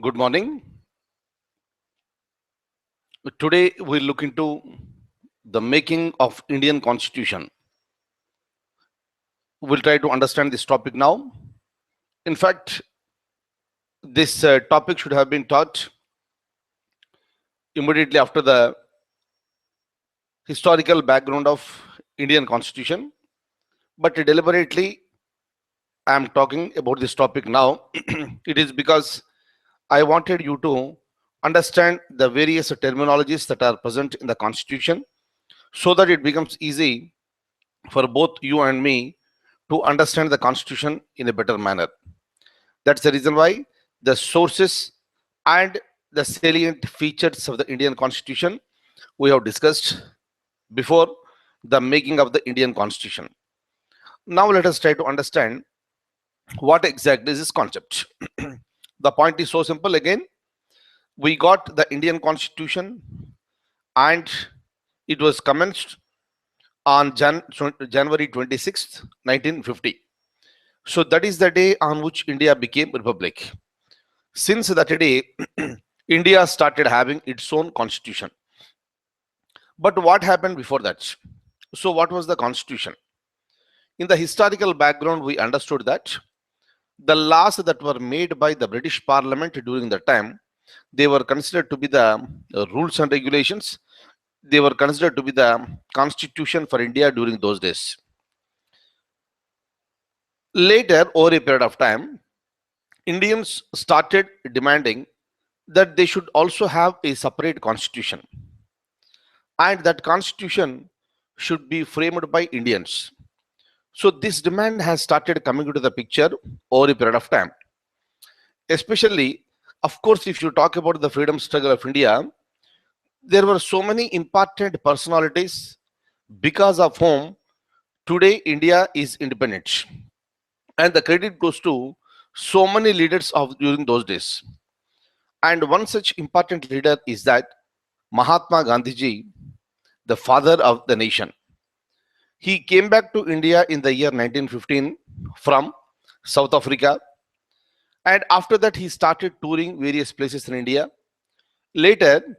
Good morning. Today we'll look into the making of Indian Constitution. We'll try to understand this topic now. In fact, this topic should have been taught immediately after the historical background of Indian Constitution, but deliberately I am talking about this topic now. It is because I wanted you to understand the various terminologies that are present in the Constitution so that it becomes easy for both you and me to understand the Constitution in a better manner. That's the reason why the sources and the salient features of the Indian Constitution we have discussed before the making of the Indian Constitution. Now let us try to understand what exactly is this concept. The point is so simple again. We got the Indian Constitution and it was commenced on January 26th, 1950. So that is the day on which India became republic. Since that day, India started having its own constitution. But what happened before that? So what was the constitution? In the historical background, we understood that the laws that were made by the British Parliament during that time, they were considered to be the rules and regulations. They were considered to be the constitution for India during those days. Later, over a period of time, Indians started demanding that they should also have a separate constitution, and that constitution should be framed by Indians. So this demand has started coming into the picture over a period of time. Especially, of course, if you talk about the freedom struggle of India, there were so many important personalities because of whom today India is independent. And the credit goes to so many leaders of during those days. And one such important leader is that Mahatma Gandhi, the father of the nation. He came back to India in the year 1915 from South Africa. And after that, he started touring various places in India. Later,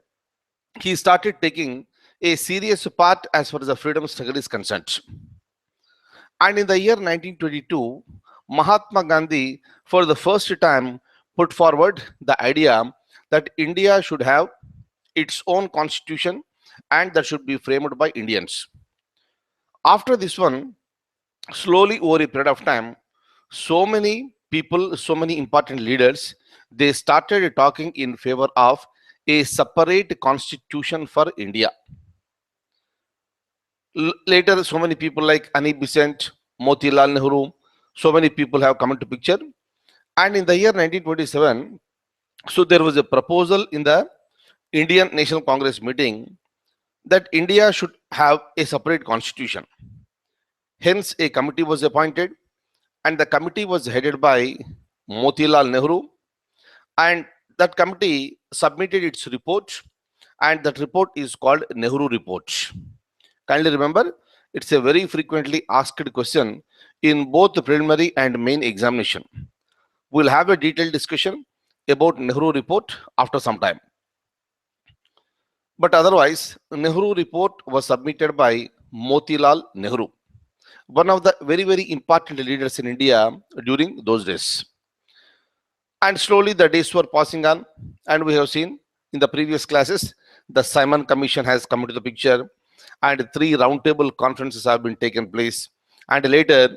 he started taking a serious part as far as the freedom struggle is concerned. And in the year 1922, Mahatma Gandhi, for the first time, put forward the idea that India should have its own constitution and that should be framed by Indians. After this one, slowly over a period of time, so many people, so many important leaders, they started talking in favor of a separate constitution for India. Later, so many people like Annie Besant, Motilal Nehru, so many people have come into picture. And in the year 1927, so there was a proposal in the Indian National Congress meeting that India should have a separate constitution. Hence, a committee was appointed, and the committee was headed by Motilal Nehru. And that committee submitted its report, and that report is called Nehru Report. Kindly remember, it's a very frequently asked question in both the preliminary and main examination. We'll have a detailed discussion about Nehru Report after some time. But otherwise, Nehru Report was submitted by Motilal Nehru, one of the very, very important leaders in India during those days. And slowly the days were passing on, and we have seen in the previous classes, the Simon Commission has come into the picture, and 3 roundtable conferences have been taken place. And later,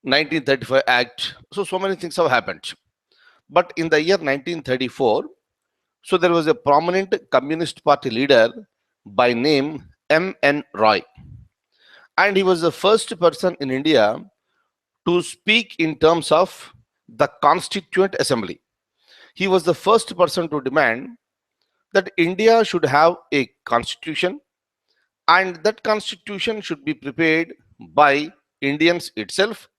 1935 Act. So many things have happened. But in the year 1934, so there was a prominent Communist Party leader by name M.N. Roy. And he was the first person in India to speak in terms of the Constituent Assembly. He was the first person to demand that India should have a constitution, and that constitution should be prepared by Indians itself,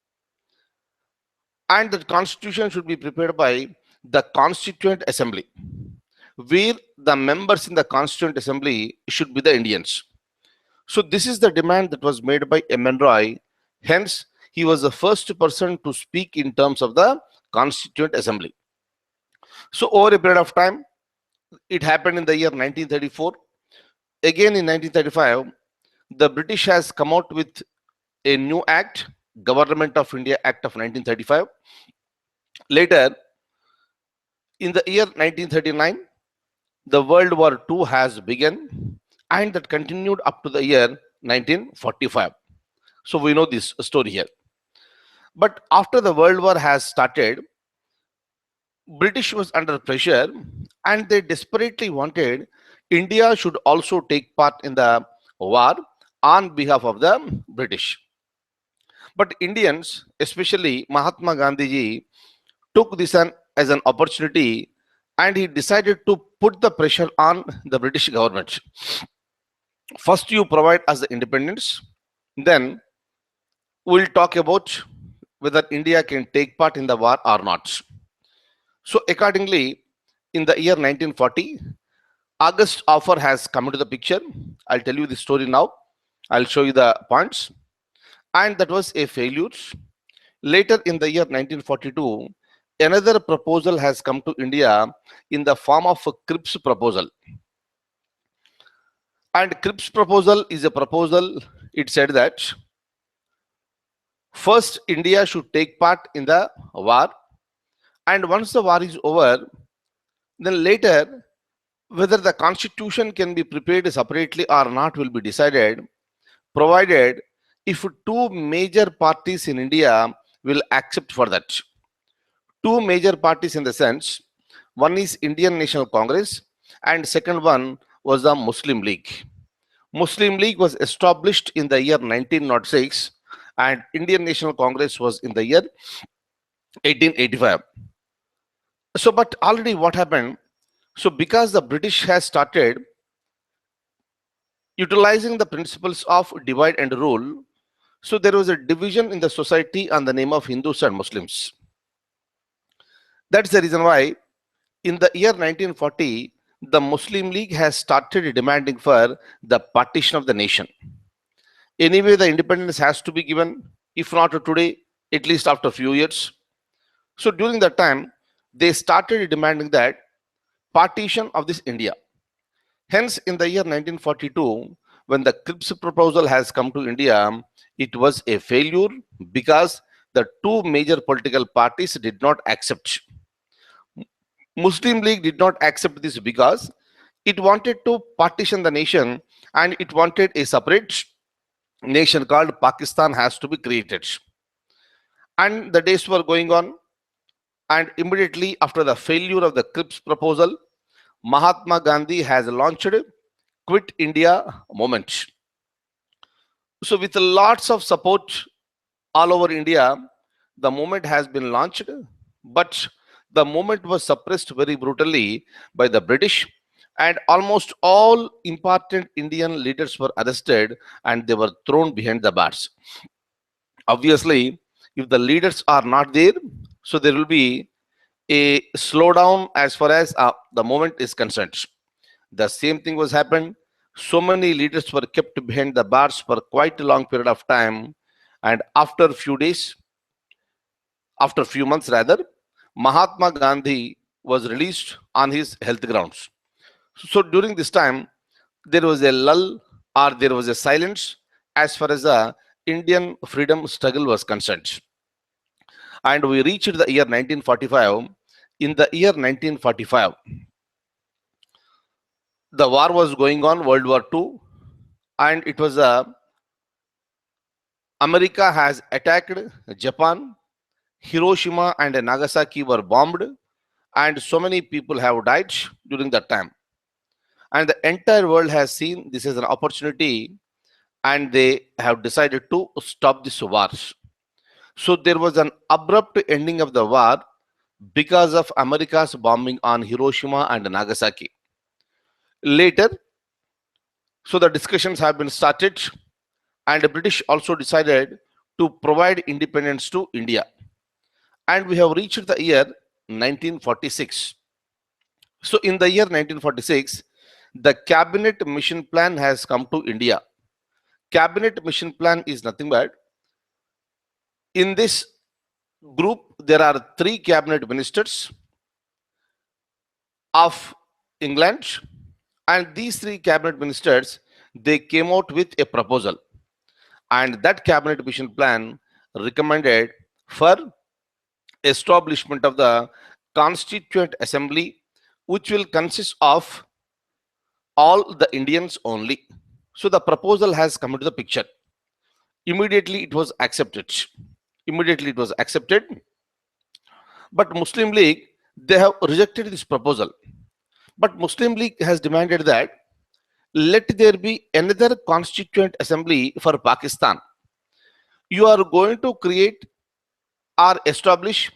and that constitution should be prepared by the Constituent Assembly, where the members in the Constituent Assembly should be the Indians. So this is the demand that was made by M.N. Roy. Hence, he was the first person to speak in terms of the Constituent Assembly. So over a period of time, it happened in the year 1934. Again in 1935, the British has come out with a new act, Government of India Act of 1935. Later, in the year 1939, the World War II has begun, and that continued up to the year 1945. So we know this story here. But after the World War has started, British was under pressure, and they desperately wanted India should also take part in the war on behalf of the British. But Indians, especially Mahatma Gandhi ji, took this as an opportunity, and he decided to put the pressure on the British government. First, you provide us the independence, then we'll talk about whether India can take part in the war or not. So, accordingly, in the year 1940, August offer has come into the picture. I'll tell you the story now. I'll show you the points. And that was a failure. Later in the year 1942, another proposal has come to India in the form of a Cripps proposal. And Cripps proposal is a proposal, it said that first India should take part in the war, and once the war is over, then later whether the constitution can be prepared separately or not will be decided, provided if two major parties in India will accept for that. Two major parties in the sense, one is Indian National Congress and second one was the Muslim League. Muslim League was established in the year 1906 and Indian National Congress was in the year 1885. So, but already what happened? So, because the British has started utilizing the principles of divide and rule, so there was a division in the society on the name of Hindus and Muslims. That's the reason why in the year 1940, the Muslim League has started demanding for the partition of the nation. Anyway, the independence has to be given, if not today, at least after a few years. So during that time, they started demanding that partition of this India. Hence, in the year 1942, when the Cripps proposal has come to India, it was a failure because the two major political parties did not accept. Muslim League did not accept this because it wanted to partition the nation and it wanted a separate nation called Pakistan has to be created. And the days were going on, and immediately after the failure of the Cripps proposal, Mahatma Gandhi has launched Quit India movement. So with lots of support all over India, the movement has been launched, but the movement was suppressed very brutally by the British, and almost all important Indian leaders were arrested and they were thrown behind the bars. Obviously, if the leaders are not there, so there will be a slowdown as far as the movement is concerned. The same thing was happened. So many leaders were kept behind the bars for quite a long period of time, and after a few days, after a few months rather, Mahatma Gandhi was released on his health grounds. So during this time, there was a lull or there was a silence as far as the Indian freedom struggle was concerned. And we reached the year 1945. In the year 1945, the war was going on, World War II, and it was America has attacked Japan. Hiroshima and Nagasaki were bombed, and so many people have died during that time. And the entire world has seen this as an opportunity, and they have decided to stop this war. So there was an abrupt ending of the war because of America's bombing on Hiroshima and Nagasaki. Later, so the discussions have been started, and the British also decided to provide independence to India. And we have reached the year 1946. So in the year 1946, the Cabinet Mission Plan has come to India. Cabinet Mission Plan is nothing but, in this group, there are three cabinet ministers. of England, and these three cabinet ministers, they came out with a proposal, and that cabinet mission plan recommended for establishment of the Constituent Assembly, which will consist of all the Indians only. So the proposal has come into the picture. Immediately it was accepted. Immediately it was accepted. But Muslim League, they have rejected this proposal. But Muslim League has demanded that let there be another constituent assembly for Pakistan. You are going to create or establish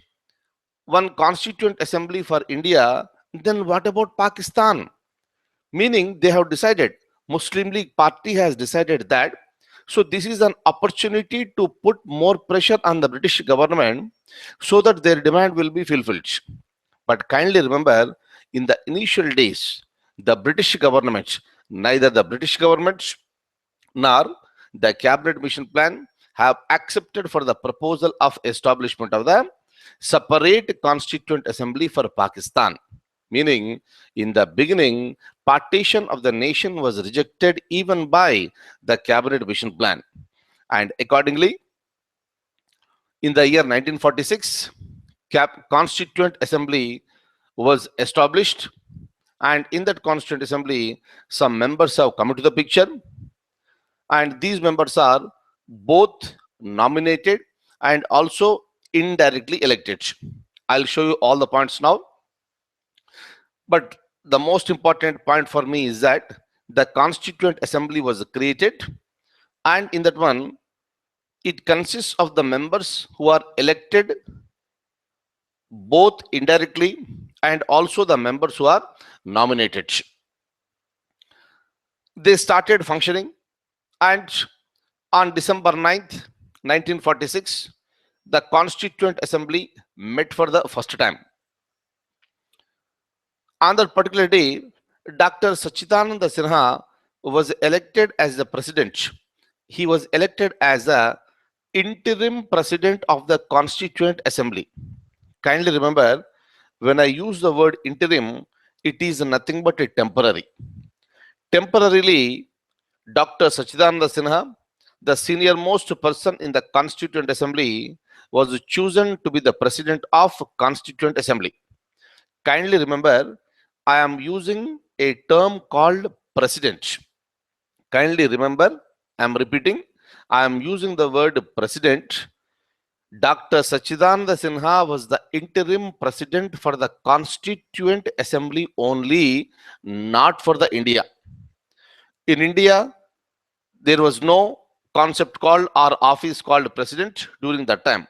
one constituent assembly for India, then what about Pakistan? Meaning they have decided, Muslim League party has decided that, so this is an opportunity to put more pressure on the British government so that their demand will be fulfilled. But kindly remember, in the initial days, the British government, neither the British government nor the cabinet mission plan have accepted for the proposal of establishment of the separate constituent assembly for Pakistan. Meaning, in the beginning, partition of the nation was rejected even by the cabinet mission plan. And accordingly, in the year 1946, Constituent Assembly was established, and in that Constituent Assembly, some members have come into the picture, and these members are both nominated and also indirectly elected. I'll show you all the points now. But the most important point for me is that the Constituent Assembly was created, and in that one, it consists of the members who are elected both indirectly and also the members who are nominated. They started functioning, and on December 9th, 1946, the Constituent Assembly met for the first time. On that particular day, Dr. Sachidananda Sinha was elected as the president. He was elected as the interim president of the Constituent Assembly. Kindly remember, when I use the word interim, it is nothing but a temporary. Temporarily, Dr. Sachidananda Sinha, the senior most person in the Constituent Assembly, was chosen to be the president of Constituent Assembly. Kindly remember, I am using a term called president. Kindly remember, I am repeating, I am using the word president. Dr. Sachidananda Sinha was the interim president for the Constituent Assembly only, not for the India. In India, there was no concept called or office called president during that time.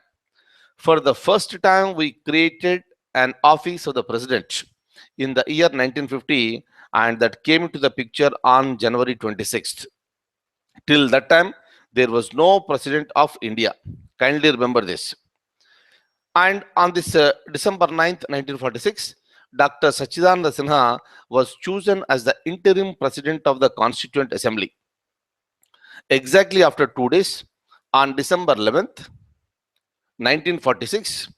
For the first time, we created an office of the president in the year 1950, and that came into the picture on January 26th. Till that time, there was no president of India. Kindly remember this. And on this December 9th, 1946, Dr. Sachidananda Sinha was chosen as the interim president of the Constituent Assembly. Exactly after 2 days, on December 11th, 1946,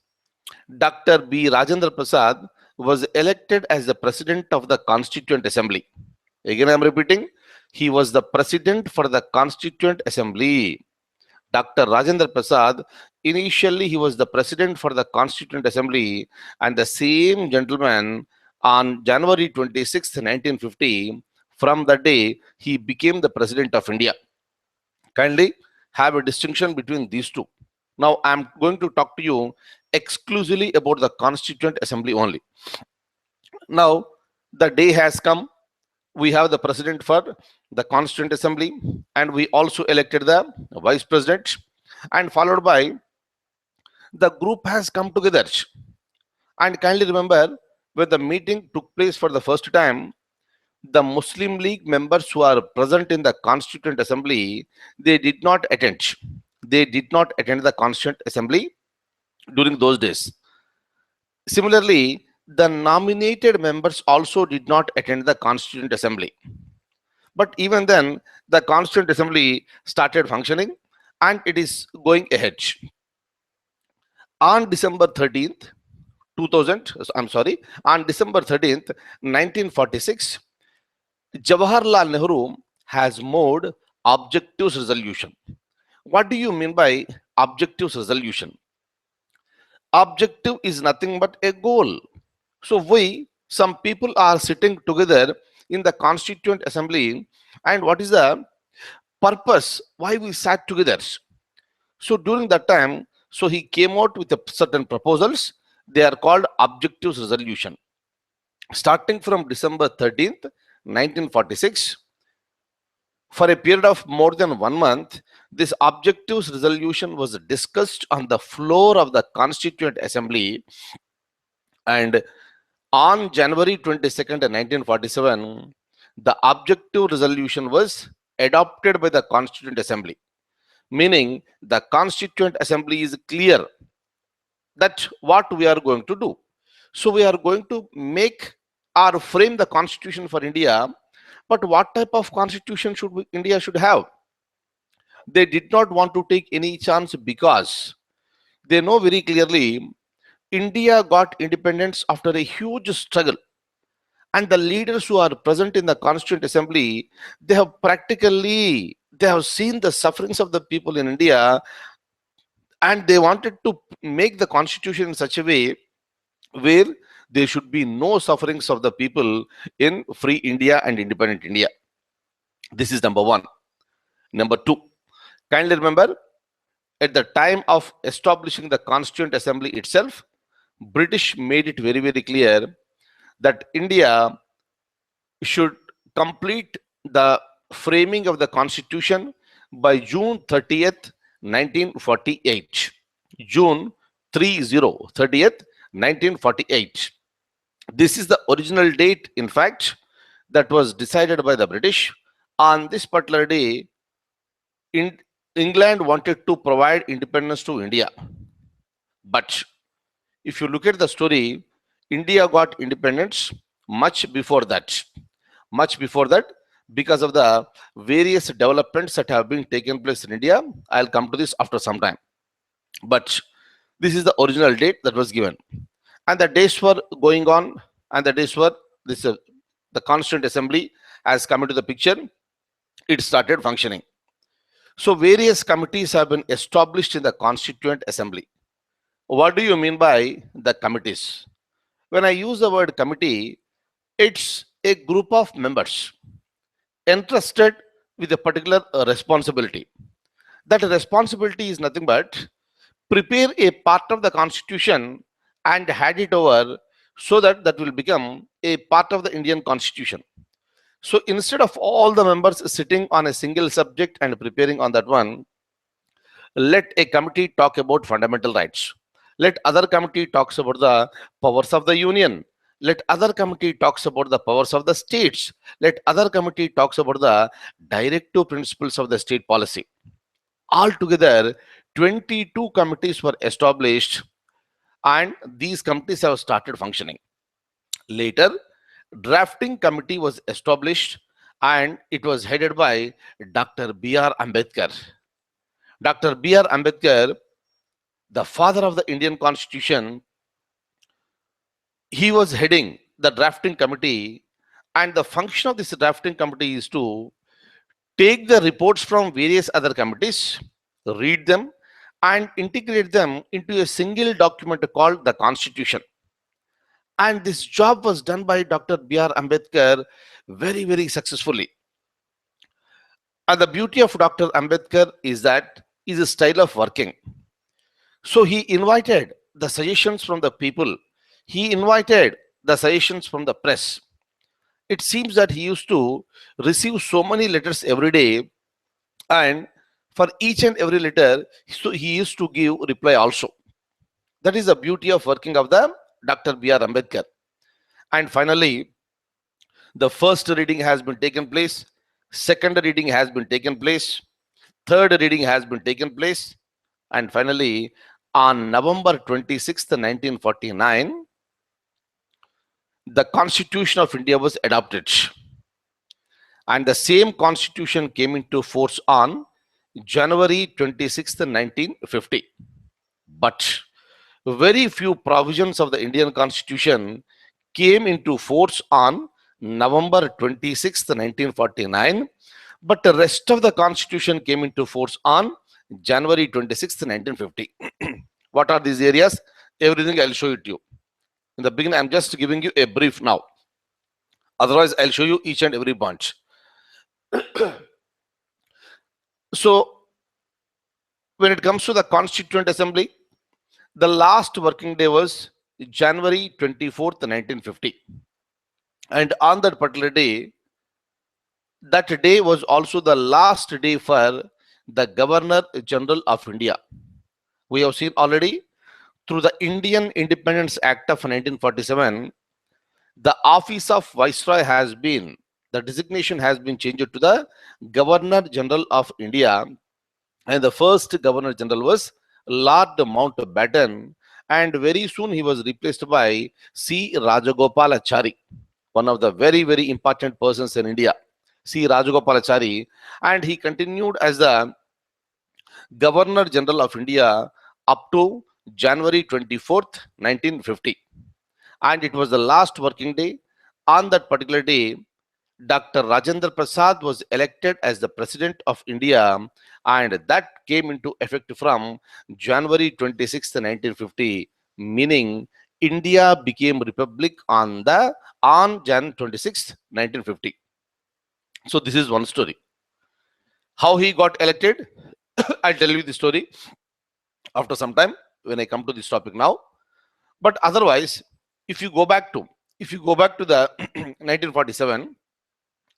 Dr. B. Rajendra Prasad was elected as the president of the Constituent Assembly. Again, I am repeating, he was the president for the Constituent Assembly. Dr. Rajendra Prasad, initially he was the president for the Constituent Assembly, and the same gentleman on January 26, 1950, from that day, he became the president of India. Kindly have a distinction between these two. Now, I am going to talk to you exclusively about the Constituent Assembly only. Now, the day has come. We have the president for the Constituent Assembly, and we also elected the vice president, and followed by the group has come together. And kindly remember, when the meeting took place for the first time, the Muslim League members who are present in the Constituent Assembly, they did not attend. They did not attend the Constituent Assembly during those days. Similarly, the nominated members also did not attend the Constituent Assembly. But even then, the Constituent Assembly started functioning, and it is going ahead. On December 13th, 2000, I'm sorry, on December 13th, 1946, Jawaharlal Nehru has made objectives resolution. What do you mean by objectives resolution? Objective is nothing but a goal. So some people are sitting together in the Constituent Assembly, and what is the purpose why we sat together? So during that time, so he came out with certain proposals. They are called objectives resolution. Starting from December 13th, 1946, for a period of more than 1 month, this objectives resolution was discussed on the floor of the Constituent Assembly, and on January 22nd, 1947, the objective resolution was adopted by the Constituent Assembly, meaning the Constituent Assembly is clear that what we are going to do. So we are going to make or frame the constitution for India, but what type of constitution India should have? They did not want to take any chance because they know very clearly India got independence after a huge struggle, and the leaders who are present in the Constituent Assembly, they have seen the sufferings of the people in India, and they wanted to make the constitution in such a way where there should be no sufferings of the people in free India and independent India. This is number one. Number two, kindly remember, at the time of establishing the Constituent Assembly itself, British made it very, very clear that India should complete the framing of the constitution by June 30th, 1948. June 30th, 1948. This is the original date, in fact, that was decided by the British. On this particular day, England wanted to provide independence to India. But if you look at the story, India got independence much before that. Much before that, because of the various developments that have been taken place in India. I'll come to this after some time. But this is the original date that was given. And the days were going on, and the days were the Constituent Assembly has come into the picture. It started functioning. So various committees have been established in the Constituent Assembly. What do you mean by the committees? When I use the word committee, it's a group of members entrusted with a particular responsibility. That responsibility is nothing but prepare a part of the constitution and hand it over so that that will become a part of the Indian constitution. So instead of all the members sitting on a single subject and preparing on that one, let a committee talk about fundamental rights. Let other committee talks about the powers of the union. Let other committee talks about the powers of the states. Let other committee talks about the directive principles of the state policy. Altogether, 22 committees were established, and these committees have started functioning. Later, drafting committee was established, and it was headed by Dr. B.R. Ambedkar. Dr. B.R. Ambedkar, the father of the Indian Constitution, he was heading the drafting committee, and the function of this drafting committee is to take the reports from various other committees, read them, and integrate them into a single document called the Constitution. And this job was done by Dr. B.R. Ambedkar very, very successfully. And the beauty of Dr. Ambedkar is that his style of working. So he invited the suggestions from the people. He invited the suggestions from the press. It seems that he used to receive so many letters every day, and for each and every letter, so he used to give reply also. That is the beauty of working of the Dr. B.R. Ambedkar. And finally, the first reading has been taken place, second reading has been taken place, third reading has been taken place, and finally, on November 26th, 1949, the Constitution of India was adopted. And the same Constitution came into force on January 26th, 1950. But Very few provisions of the Indian Constitution came into force on November 26th, 1949, but the rest of the Constitution came into force on January 26th, 1950. What are these areas? Everything I'll show it to you. In the beginning, I'm just giving you a brief now. Otherwise, I'll show you each and every bunch. So, when it comes to the Constituent Assembly, the last working day was January 24th, 1950. And on that particular day, that day was also the last day for the Governor General of India. We have seen already through the Indian Independence Act of 1947, the office of Viceroy has been, the designation has been changed to the Governor General of India. And the first Governor General was Lord Mountbatten. And very soon he was replaced by C. Rajagopalachari, one of the very, very important persons in India. C. Rajagopalachari, and he continued as the Governor General of India up to January 24th, 1950. And it was the last working day. On that particular day, Dr. Rajendra Prasad was elected as the President of India, and that came into effect from January 26th, 1950, meaning India became republic on Jan 26th, 1950. So this is one story. How he got elected, I'll tell you the story after some time when I come to this topic now. But otherwise, if you go back to the 1947,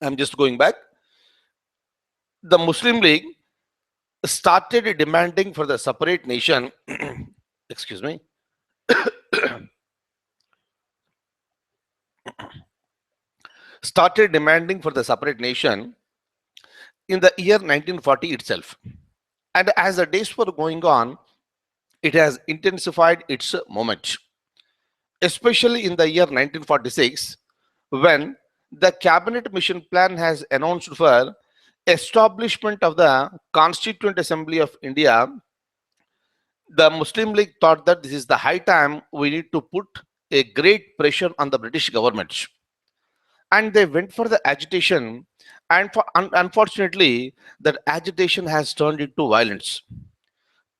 I'm just going back. The Muslim League started demanding for the separate nation. Excuse me. Started demanding for the separate nation in the year 1940 itself. And as the days were going on, it has intensified its movement, especially in the year 1946, when the Cabinet Mission Plan has announced for establishment of the Constituent Assembly of India. The Muslim League thought that this is the high time we need to put a great pressure on the British government. And they went for the agitation, and unfortunately, that agitation has turned into violence.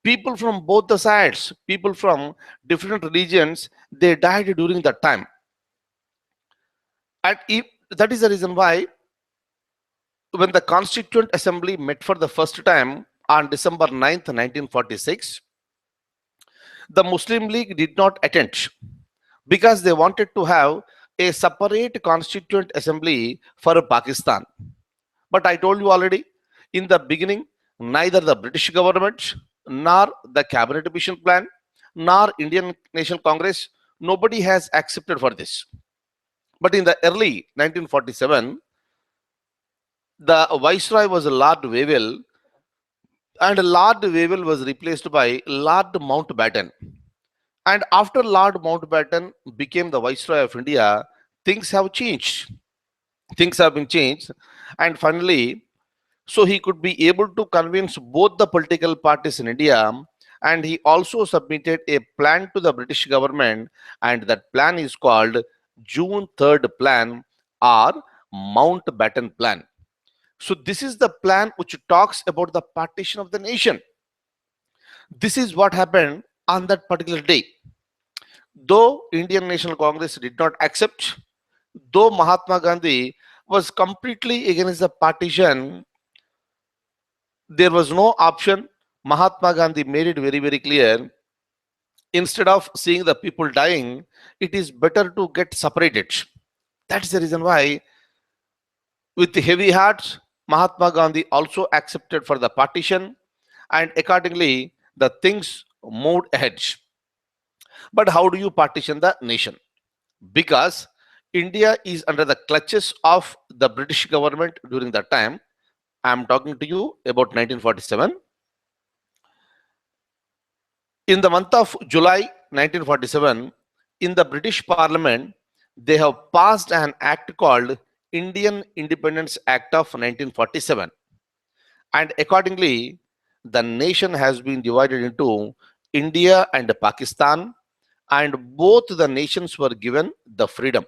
People from both the sides, people from different religions, they died during that time. And that is the reason why when the Constituent Assembly met for the first time on December 9th, 1946, the Muslim League did not attend because they wanted to have a separate Constituent Assembly for Pakistan. But I told you already in the beginning, neither the British government nor the Cabinet Mission Plan nor Indian National Congress, nobody has accepted for this. But in the early 1947, the Viceroy was Lord Wavell, and Lord Wavell was replaced by Lord Mountbatten. And after Lord Mountbatten became the Viceroy of India, things have changed. Things have been changed. And finally, so he could be able to convince both the political parties in India, and he also submitted a plan to the British government, and that plan is called June 3rd Plan or Mountbatten Plan. So this is the plan which talks about the partition of the nation. This is what happened on that particular day. Though Indian National Congress did not accept, though Mahatma Gandhi was completely against the partition, there was no option. Mahatma Gandhi made it very, very clear. Instead of seeing the people dying, it is better to get separated. That's the reason why, with heavy hearts, Mahatma Gandhi also accepted for the partition, and accordingly, the things moved ahead. But how do you partition the nation? Because India is under the clutches of the British government during that time. I am talking to you about 1947. In the month of July 1947, in the British Parliament, they have passed an act called Indian Independence Act of 1947. And accordingly, the nation has been divided into India and Pakistan, and both the nations were given the freedom.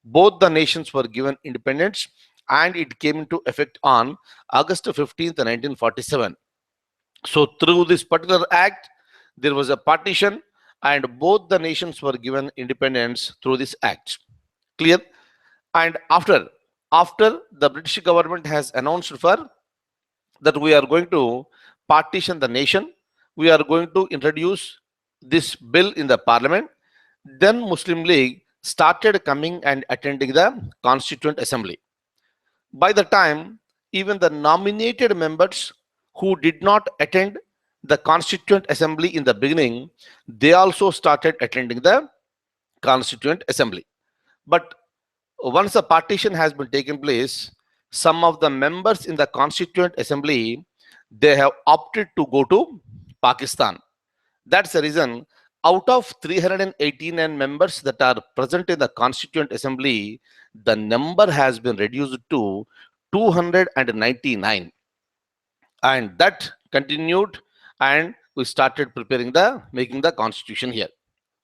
Both the nations were given independence, and it came into effect on August 15th, 1947. So, through this particular act, there was a partition, and both the nations were given independence through this act. Clear? And after the British government has announced for that we are going to partition the nation, we are going to introduce this bill in the parliament. Then Muslim League started coming and attending the Constituent Assembly. By the time, even the nominated members who did not attend the Constituent Assembly in the beginning, they also started attending the Constituent Assembly. But once a partition has been taken place, some of the members in the Constituent Assembly, they have opted to go to Pakistan. That's the reason out of 389 members that are present in the Constituent Assembly, the number has been reduced to 299. And that continued, and we started preparing making the constitution here.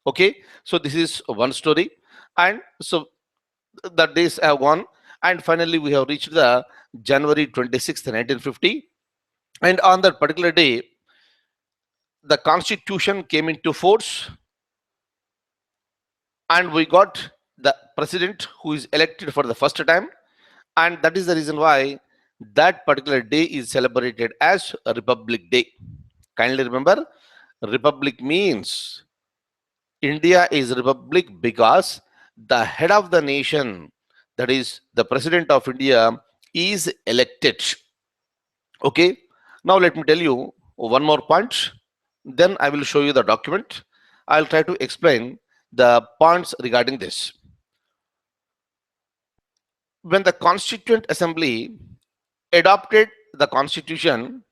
Okay, so this is one story. And so the days have gone, and finally we have reached the January 26th, 1950. And on that particular day, the constitution came into force, and we got the president who is elected for the first time. And that is the reason why that particular day is celebrated as a Republic Day. Kindly remember, Republic means India is Republic because the head of the nation, that is the President of India, is elected. Okay, now let me tell you one more point. Then I will show you the document. I'll try to explain the points regarding this. When the Constituent Assembly adopted the constitution,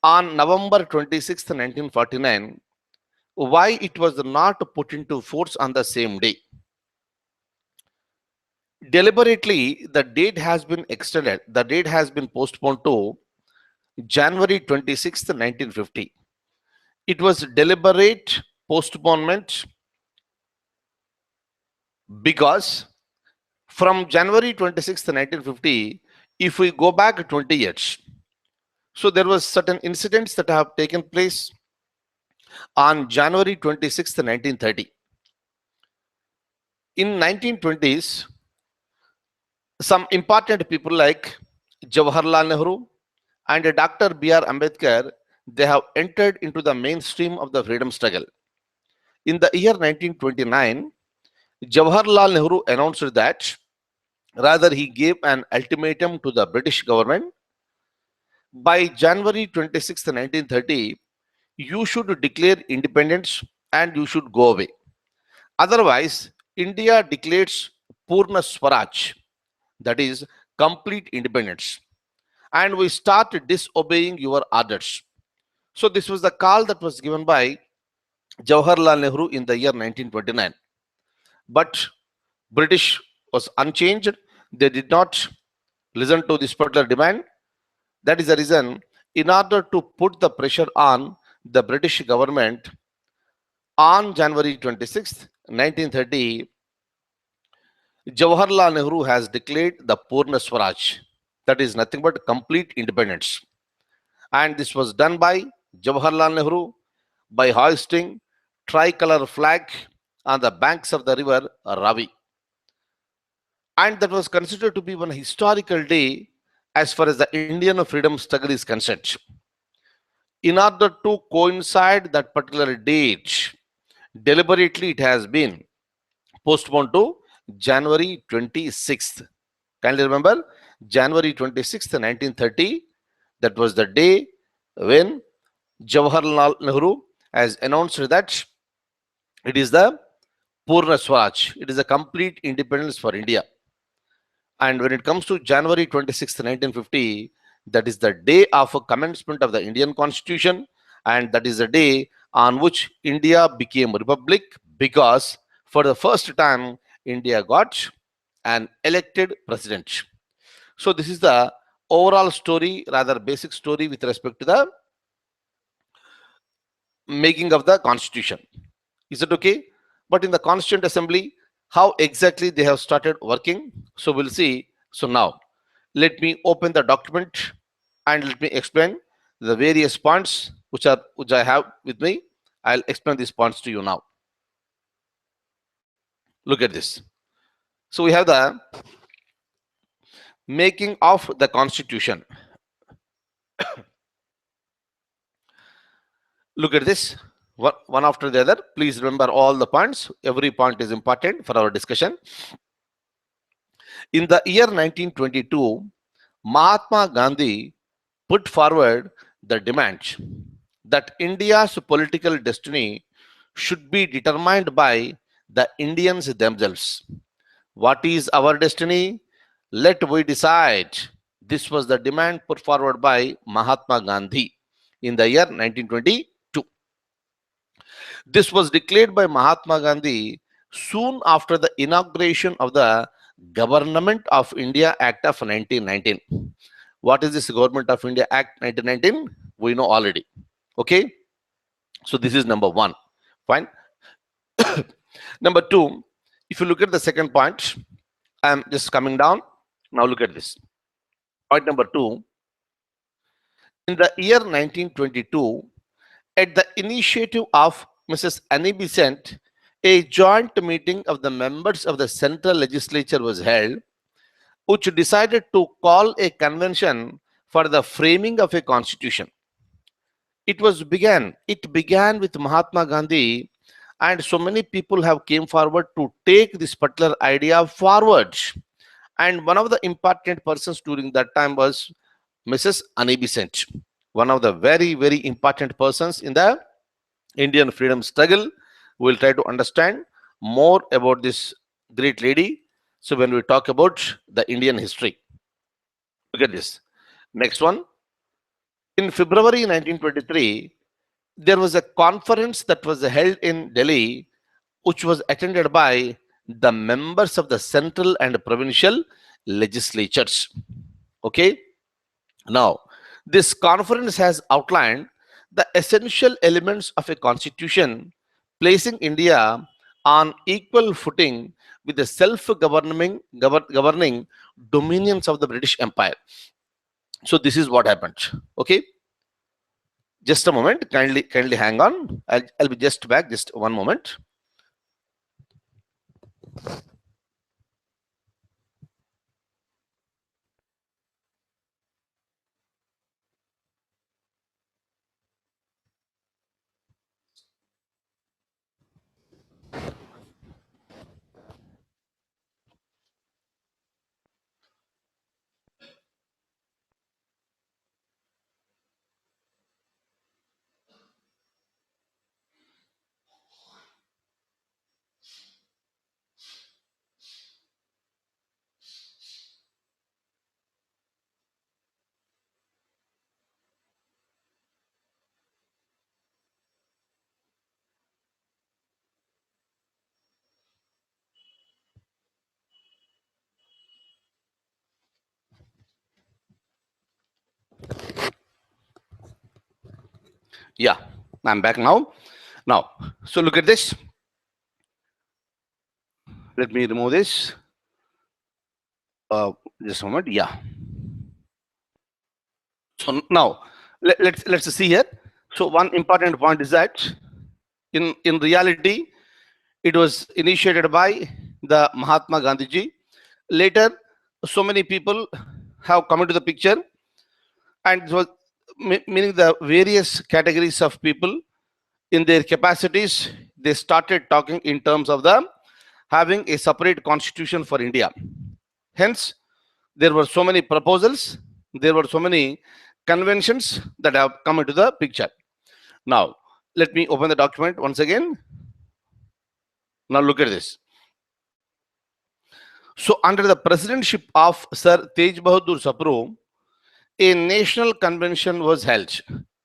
on November 26th, 1949, why it was not put into force on the same day? Deliberately, the date has been extended, the date has been postponed to January 26th, 1950. It was deliberate postponement because from January 26th, 1950, if we go back 20 years, so there was certain incidents that have taken place on January 26th, 1930. In 1920s, some important people like Jawaharlal Nehru and Dr. B.R. Ambedkar, they have entered into the mainstream of the freedom struggle. In the year 1929, Jawaharlal Nehru announced that rather he gave an ultimatum to the British government. By January 26th, 1930, you should declare independence and you should go away. Otherwise, India declares Poorna Swaraj, that is complete independence, and we start disobeying your orders. So this was the call that was given by Jawaharlal Nehru in the year 1929. But British was unchanged. They did not listen to this particular demand. That is the reason, in order to put the pressure on the British government, on January 26th, 1930, Jawaharlal Nehru has declared the Poorna Swaraj, that is nothing but complete independence. And this was done by Jawaharlal Nehru by hoisting tricolor flag on the banks of the river Ravi. And that was considered to be one historical day as far as the Indian freedom struggle is concerned. In order to coincide that particular date, deliberately it has been postponed to January 26th. Kindly remember, January 26th, 1930, that was the day when Jawaharlal Nehru has announced that it is the Poorna Swaraj, it is a complete independence for India. And when it comes to January 26th, 1950, that is the day of commencement of the Indian Constitution, and that is the day on which India became Republic, because for the first time India got an elected president. So this is the overall story, rather basic story with respect to the making of the constitution. Is it okay? But in the Constituent Assembly, how exactly they have started working? So we'll see. So now, let me open the document and let me explain the various points which I have with me. I'll explain these points to you now. Look at this. So we have the making of the constitution. Look at this, one after the other. Please remember all the points. Every point is important for our discussion. In the year 1922, Mahatma Gandhi put forward the demand that India's political destiny should be determined by the Indians themselves. What is our destiny? Let we decide. This was the demand put forward by Mahatma Gandhi in the year 1922. This was declared by Mahatma Gandhi soon after the inauguration of the Government of India Act of 1919. What is this Government of India Act 1919? We know already. Okay. So this is number one. Fine. Number two, if you look at the second point, I'm just coming down. Now look at this. Point number two. In the year 1922, at the initiative of Mrs. Annie Besant, a joint meeting of the members of the Central Legislature was held, which decided to call a convention for the framing of a constitution. It began with Mahatma Gandhi, and so many people have came forward to take this particular idea forward. And one of the important persons during that time was Mrs. Annie Besant, one of the very, very important persons in the Indian freedom struggle. We'll try to understand more about this great lady. So when we talk about the Indian history, look at this. Next one. In February 1923, there was a conference that was held in Delhi, which was attended by the members of the central and provincial legislatures. Okay. Now, this conference has outlined the essential elements of a constitution, placing India on equal footing with the governing dominions of the British Empire. So this is what happened. Okay. Just a moment. Kindly hang on. I'll be just back. Just one moment. Yeah, I'm back now. Now, so look at this. Let me remove this. Just a moment. Yeah. So now let's see here. So one important point is that in reality, it was initiated by the Mahatma Gandhi ji. Later, so many people have come into the picture, and it was meaning the various categories of people in their capacities. They started talking in terms of the having a separate constitution for India. Hence, there were so many proposals, there were so many conventions that have come into the picture. Now, let me open the document once again. Now look at this. So under the presidency of Sir Tej Bahadur Sapru, a national convention was held.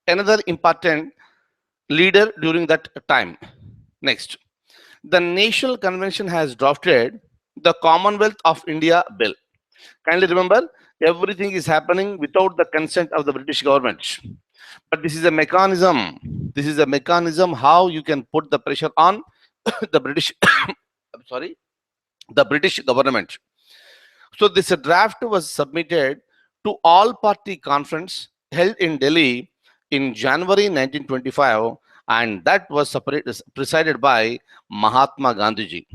Another important leader during that time. Next, the National Convention has drafted the Commonwealth of India Bill. Kindly remember, Everything is happening without the consent of the British government. But this is a mechanism. This is a mechanism how you can put the pressure on the British. I'm sorry, the British government. So this draft was submitted to all party conference held in Delhi in January 1925, and that was presided by Mahatma Gandhi.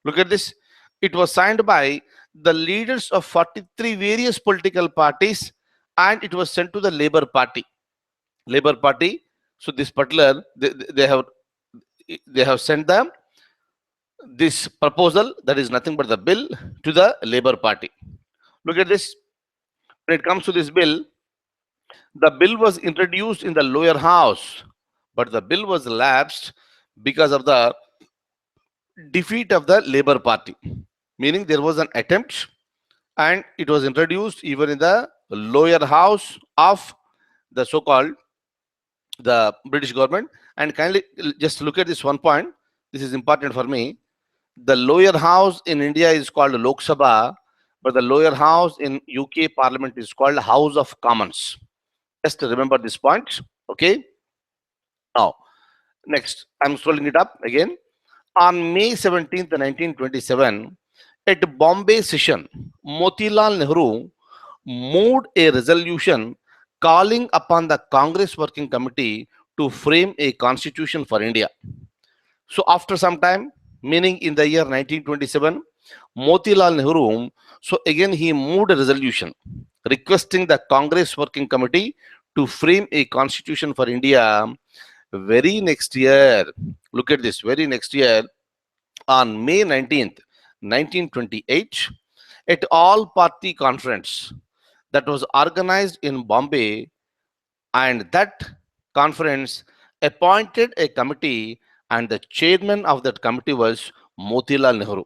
Look at this. It was signed by the leaders of 43 various political parties, and it was sent to the Labour Party. Labour Party. So this particular they have sent them this proposal, that is nothing but the bill, to the Labour Party. Look at this. When it comes to this bill, the bill was introduced in the lower house, but the bill was lapsed because of the defeat of the Labour Party. Meaning there was an attempt and it was introduced even in the lower house of the so-called the British government. And kindly just look at this one point. This is important for me. The lower house in India is called Lok Sabha, but the lower house in UK Parliament is called House of Commons. Just remember this point. Okay. Now, next, I'm scrolling it up again. On May 17th, 1927, at Bombay session, Motilal Nehru moved a resolution calling upon the Congress Working Committee to frame a constitution for India. So after some time, meaning in the year 1927, Motilal Nehru, so again he moved a resolution requesting the Congress Working Committee to frame a constitution for India. Very next year, look at this, very next year, on May 19th, 1928, at all party conference that was organized in Bombay, and that conference appointed a committee, and the chairman of that committee was Motilal Nehru.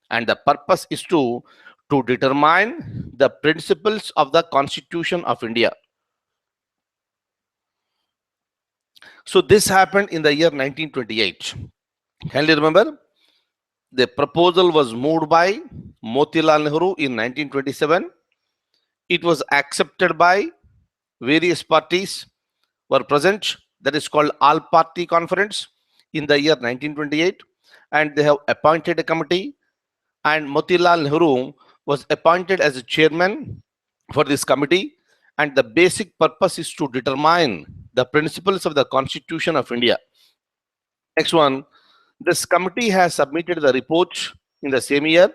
And the purpose is to determine the principles of the Constitution of India. So this happened in the year 1928. Can you remember? The proposal was moved by Motilal Nehru in 1927. It was accepted by various parties were present. That is called All Party Conference in the year 1928. And they have appointed a committee. And Motilal Nehru was appointed as a chairman for this committee. And the basic purpose is to determine the principles of the Constitution of India. Next one, this committee has submitted the report in the same year,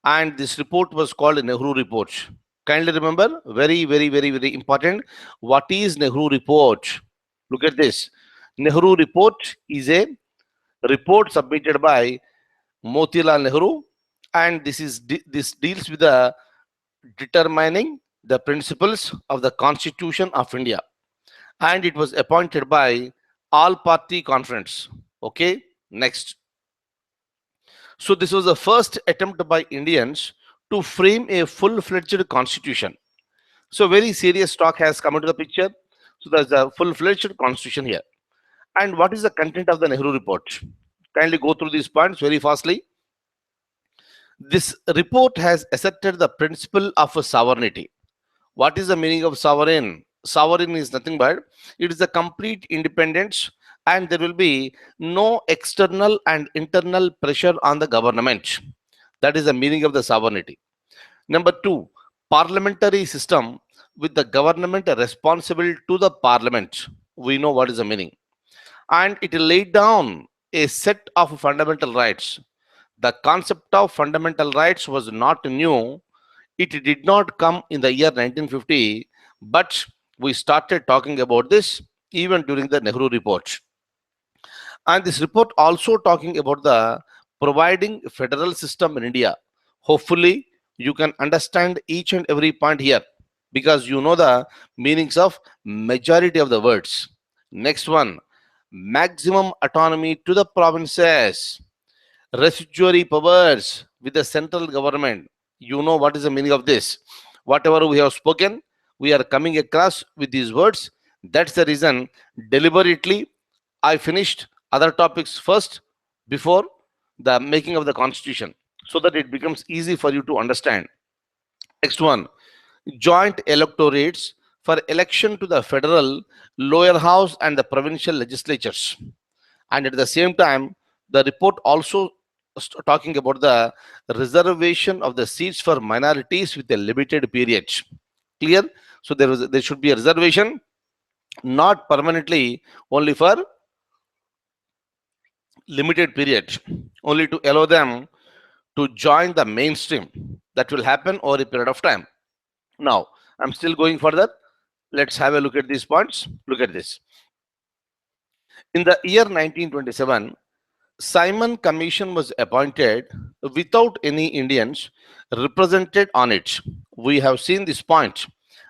and this report was called Nehru Report. Kindly remember, very, very, very, very important. What is Nehru Report? Look at this. Nehru Report is a report submitted by Motilal Nehru, and this deals with the determining the principles of the Constitution of India, and it was appointed by All Party Conference. Okay, next. So this was the first attempt by Indians to frame a full-fledged constitution. So very serious talk has come into the picture. So there's a full-fledged constitution here. And what is the content of the Nehru Report? Kindly go through these points very fastly. This report has asserted the principle of sovereignty. What is the meaning of sovereign? Sovereign is nothing but it is a complete independence, and there will be no external and internal pressure on the government. That is the meaning of the sovereignty. Number two, parliamentary system with the government responsible to the parliament. We know what is the meaning. And it laid down a set of fundamental rights. The concept of fundamental rights was not new. It did not come in the year 1950, but we started talking about this even during the Nehru Report. And this report also talking about the providing federal system in India. Hopefully, you can understand each and every point here because you know the meanings of majority of the words. Next one, maximum autonomy to the provinces, residuary powers with the central government. You know what is the meaning of this. Whatever we have spoken, we are coming across with these words. That's the reason deliberately I finished other topics first before the making of the constitution so that it becomes easy for you to understand. Next one, joint electorates for election to the federal, lower house, and the provincial legislatures. And at the same time, the report also talking about the reservation of the seats for minorities with a limited period. Clear? So there should be a reservation, not permanently, only for limited period, only to allow them to join the mainstream. That will happen over a period of time. Now, I'm still going further. Let's have a look at these points. Look at this. In the year 1927, Simon Commission was appointed without any Indians represented on it. We have seen this point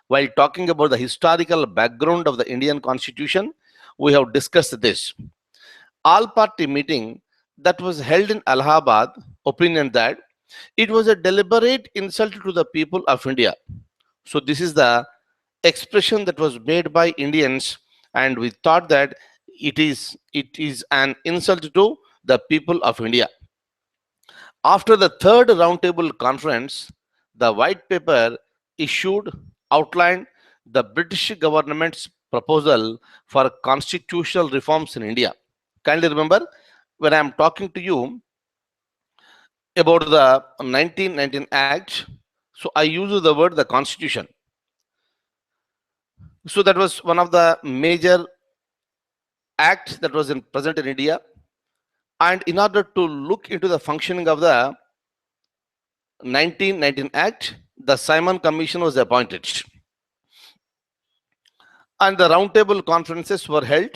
while talking about the historical background of the Indian Constitution. We have discussed this. All party meeting that was held in Allahabad opinion that it was a deliberate insult to the people of India. So this is the expression that was made by Indians, and we thought that it is an insult to the people of India. After the third roundtable conference, the white paper issued outlined the British government's proposal for constitutional reforms in India. Kindly remember, when I am talking to you about the 1919 Act, so I use the word the Constitution. So that was one of the major acts that was present in India. And in order to look into the functioning of the 1919 Act, the Simon Commission was appointed. And the roundtable conferences were held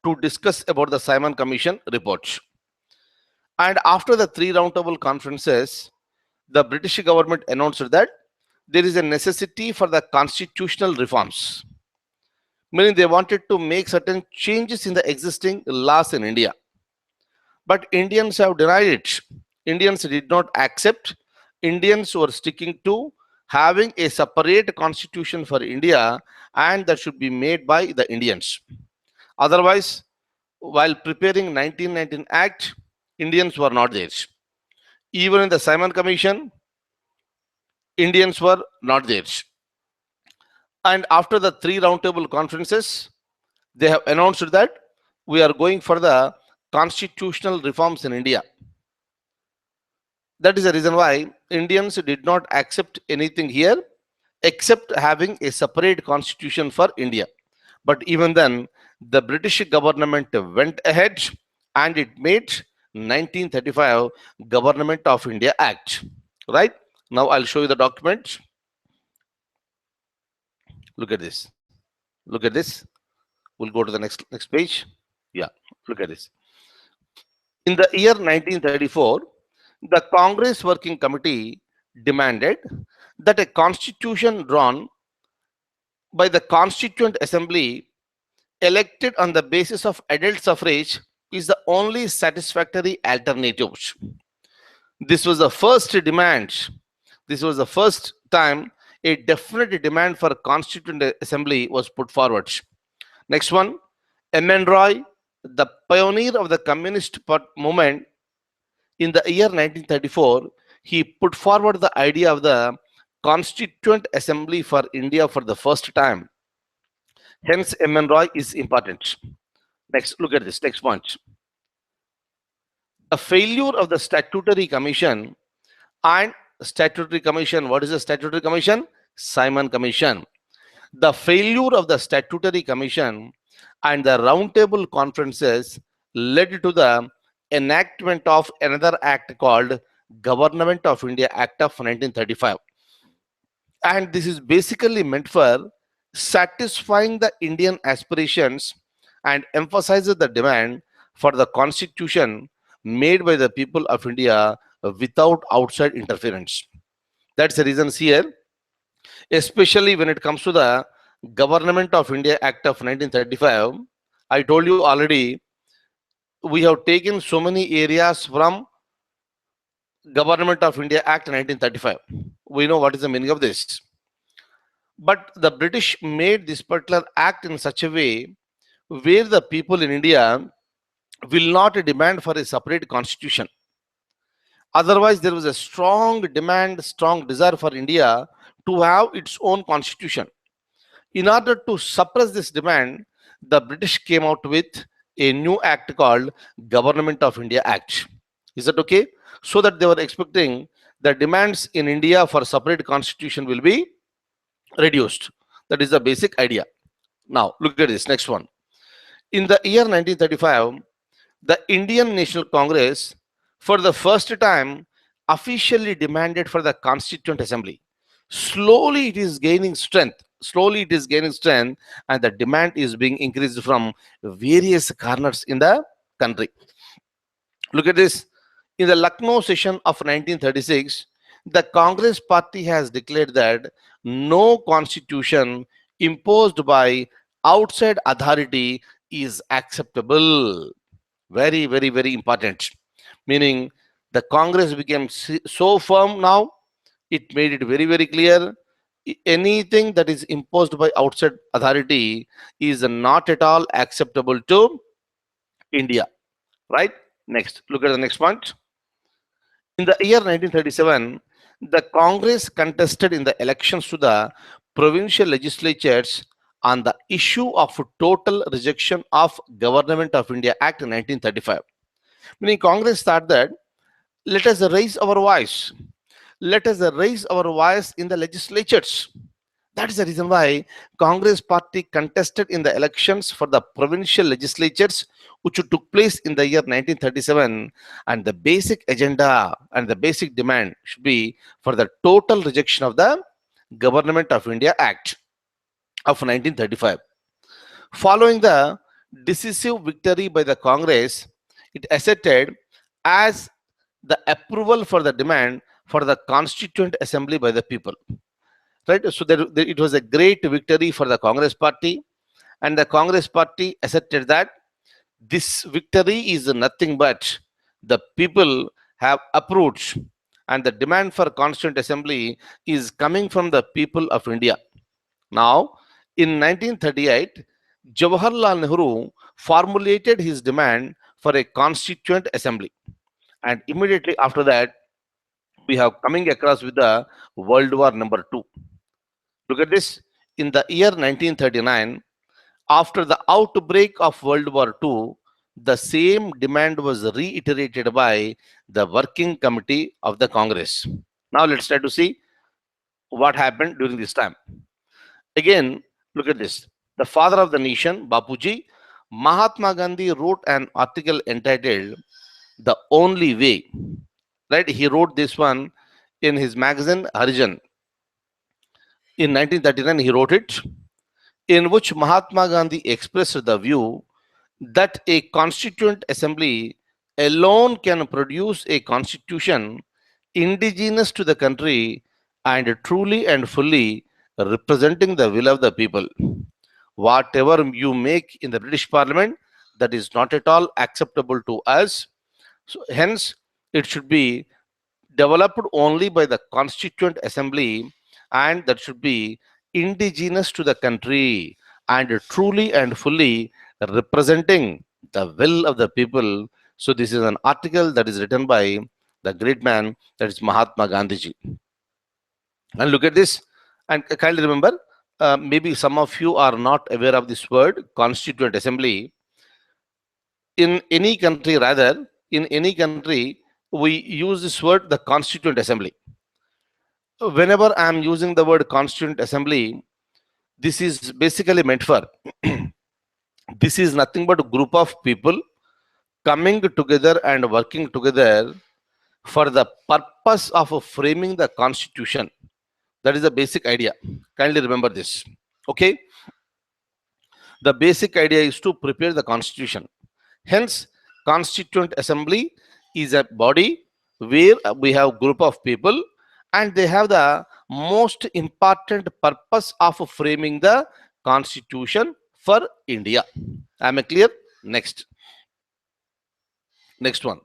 to discuss about the Simon Commission report. And after the three roundtable conferences, the British government announced that there is a necessity for the constitutional reforms, meaning they wanted to make certain changes in the existing laws in India. But Indians have denied it. Indians did not accept. Indians were sticking to having a separate constitution for India, and that should be made by the Indians. Otherwise, while preparing 1919 Act, Indians were not there. Even in the Simon Commission, Indians were not there. And after the three roundtable conferences, they have announced that we are going for the constitutional reforms in India. That is the reason why Indians did not accept anything here except having a separate constitution for India. But even then, the British government went ahead and it made 1935 Government of India Act. Right? Now I'll show you the document. Look at this. Look at this. We'll go to the next page. Yeah, look at this. In the year 1934, the Congress Working Committee demanded that a constitution drawn by the Constituent Assembly elected on the basis of adult suffrage is the only satisfactory alternative. This was the first demand. This was the first time a definite demand for Constituent Assembly was put forward. Next one, M.N. Roy, the pioneer of the communist movement, in the year 1934, he put forward the idea of the Constituent Assembly for India for the first time. Hence, M.N. Roy is important. Next, look at this. Next point. A failure of the Statutory Commission and Statutory Commission. What is the Statutory Commission? Simon Commission. The failure of the Statutory Commission and the roundtable conferences led to the enactment of another act called Government of India Act of 1935. And this is basically meant for satisfying the Indian aspirations and emphasizes the demand for the constitution made by the people of India without outside interference. That's the reasons here, especially when it comes to the Government of India Act of 1935. I told you already, we have taken so many areas from Government of India Act 1935. We know what is the meaning of this. But the British made this particular act in such a way where the people in India will not demand for a separate constitution. Otherwise, there was a strong demand, strong desire for India to have its own constitution. In order to suppress this demand, the British came out with a new act called Government of India Act. Is that okay? So that they were expecting the demands in India for separate constitution will be reduced. That is the basic idea. Now, look at this next one. In the year 1935, the Indian National Congress, for the first time, officially demanded for the Constituent Assembly. Slowly, it is gaining strength. Slowly, it is gaining strength, and the demand is being increased from various corners in the country. Look at this. In the Lucknow session of 1936, the Congress party has declared that no constitution imposed by outside authority is acceptable. Very, very, very important. Meaning the Congress became so firm now, it made it very, very clear. Anything that is imposed by outside authority is not at all acceptable to India. Right? Next, look at the next point. In the year 1937, the Congress contested in the elections to the provincial legislatures on the issue of total rejection of Government of India Act 1935. Meaning Congress thought that let us raise our voice. Let us raise our voice in the legislatures. That is the reason why Congress party contested in the elections for the provincial legislatures which took place in the year 1937, and the basic agenda and the basic demand should be for the total rejection of the Government of India Act of 1935. Following the decisive victory by the Congress, it asserted as the approval for the demand for the Constituent Assembly by the people. Right? So it was a great victory for the Congress party, and the Congress party asserted that this victory is nothing but the people have approved, and the demand for Constituent Assembly is coming from the people of India. Now, in 1938, Jawaharlal Nehru formulated his demand for a Constituent Assembly, and immediately after that, we have coming across with the World War number 2. Look at this. In the year 1939, after the outbreak of World War II, the same demand was reiterated by the Working Committee of the Congress. Now let's try to see what happened during this time. Again, look at this. The father of the nation, Bapuji, Mahatma Gandhi wrote an article entitled The Only Way. Right? He wrote this one in his magazine Harijan. In 1939, he wrote it, in which Mahatma Gandhi expressed the view that a Constituent Assembly alone can produce a constitution indigenous to the country and truly and fully representing the will of the people. Whatever you make in the British Parliament, that is not at all acceptable to us. So hence, it should be developed only by the Constituent Assembly, and that should be indigenous to the country and truly and fully representing the will of the people. So this is an article that is written by the great man, that is Mahatma Gandhi. And look at this, and kindly remember, maybe some of you are not aware of this word Constituent Assembly. In any country, we use this word, the Constituent Assembly. Whenever I am using the word Constituent Assembly, this is basically meant for this is nothing but a group of people coming together and working together for the purpose of framing the constitution. That is the basic idea. Kindly remember this. Okay. The basic idea is to prepare the constitution. Hence, Constituent Assembly is a body where we have group of people, and they have the most important purpose of framing the constitution for India. Am I clear? Next one.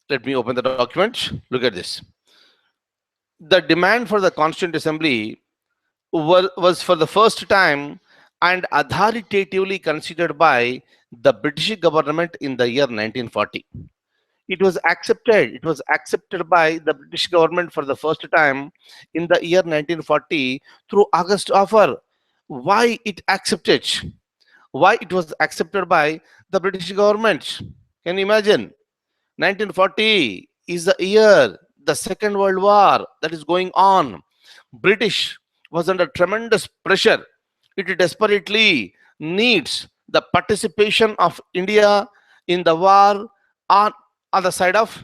Let me open the document. Look at this. The demand for the Constituent Assembly was for the first time and authoritatively considered by the British government in the year 1940. It was accepted by the British government for the first time in the year 1940 through August offer. Why it accepted? Why it was accepted by the British government? Can you imagine? 1940 is the year the Second World War that is going on. British was under tremendous pressure. It desperately needs the participation of India in the war on, on the side of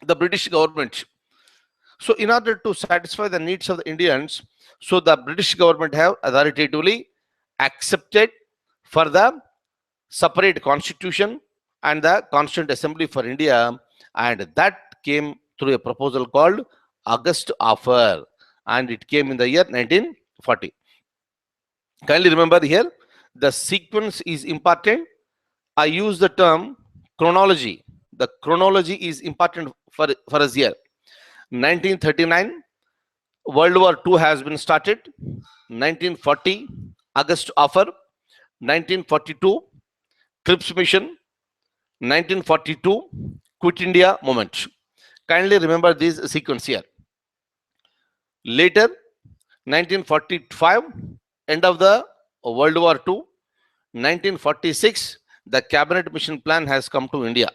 the British government. So, in order to satisfy the needs of the Indians, so the British government have authoritatively accepted for the separate constitution and the Constituent Assembly for India, and that came through a proposal called August Offer, and it came in the year 1940. Kindly remember here, the sequence is important. I use the term chronology. The chronology is important for us here. 1939, World War II has been started. 1940, August Offer. 1942, Cripps Mission. 1942, Quit India Movement. Kindly remember this sequence here. Later, 1945, end of the World War II. 1946, the Cabinet Mission Plan has come to India.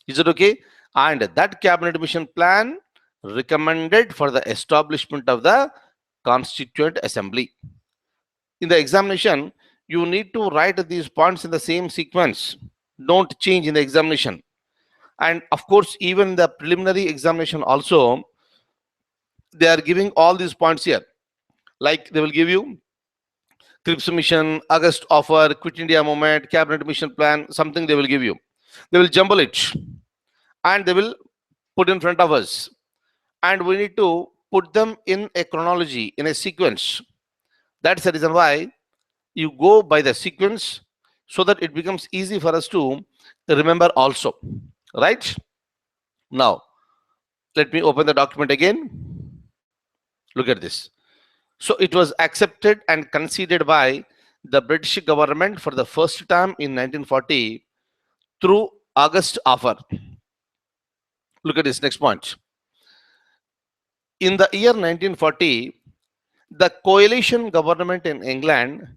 Is it okay? And that Cabinet Mission Plan recommended for the establishment of the Constituent Assembly. In the examination, you need to write these points in the same sequence. Don't change in the examination. And of course, even the preliminary examination also, they are giving all these points here. Like they will give you Cripps Mission, August Offer, Quit India Movement, Cabinet Mission Plan, something they will give you. They will jumble it and they will put in front of us. And we need to put them in a chronology, in a sequence. That's the reason why you go by the sequence so that it becomes easy for us to remember also. Right? Now, let me open the document again. Look at this. So it was accepted and conceded by the British government for the first time in 1940 through August Offer. Look at this next point. In the year 1940, the coalition government in England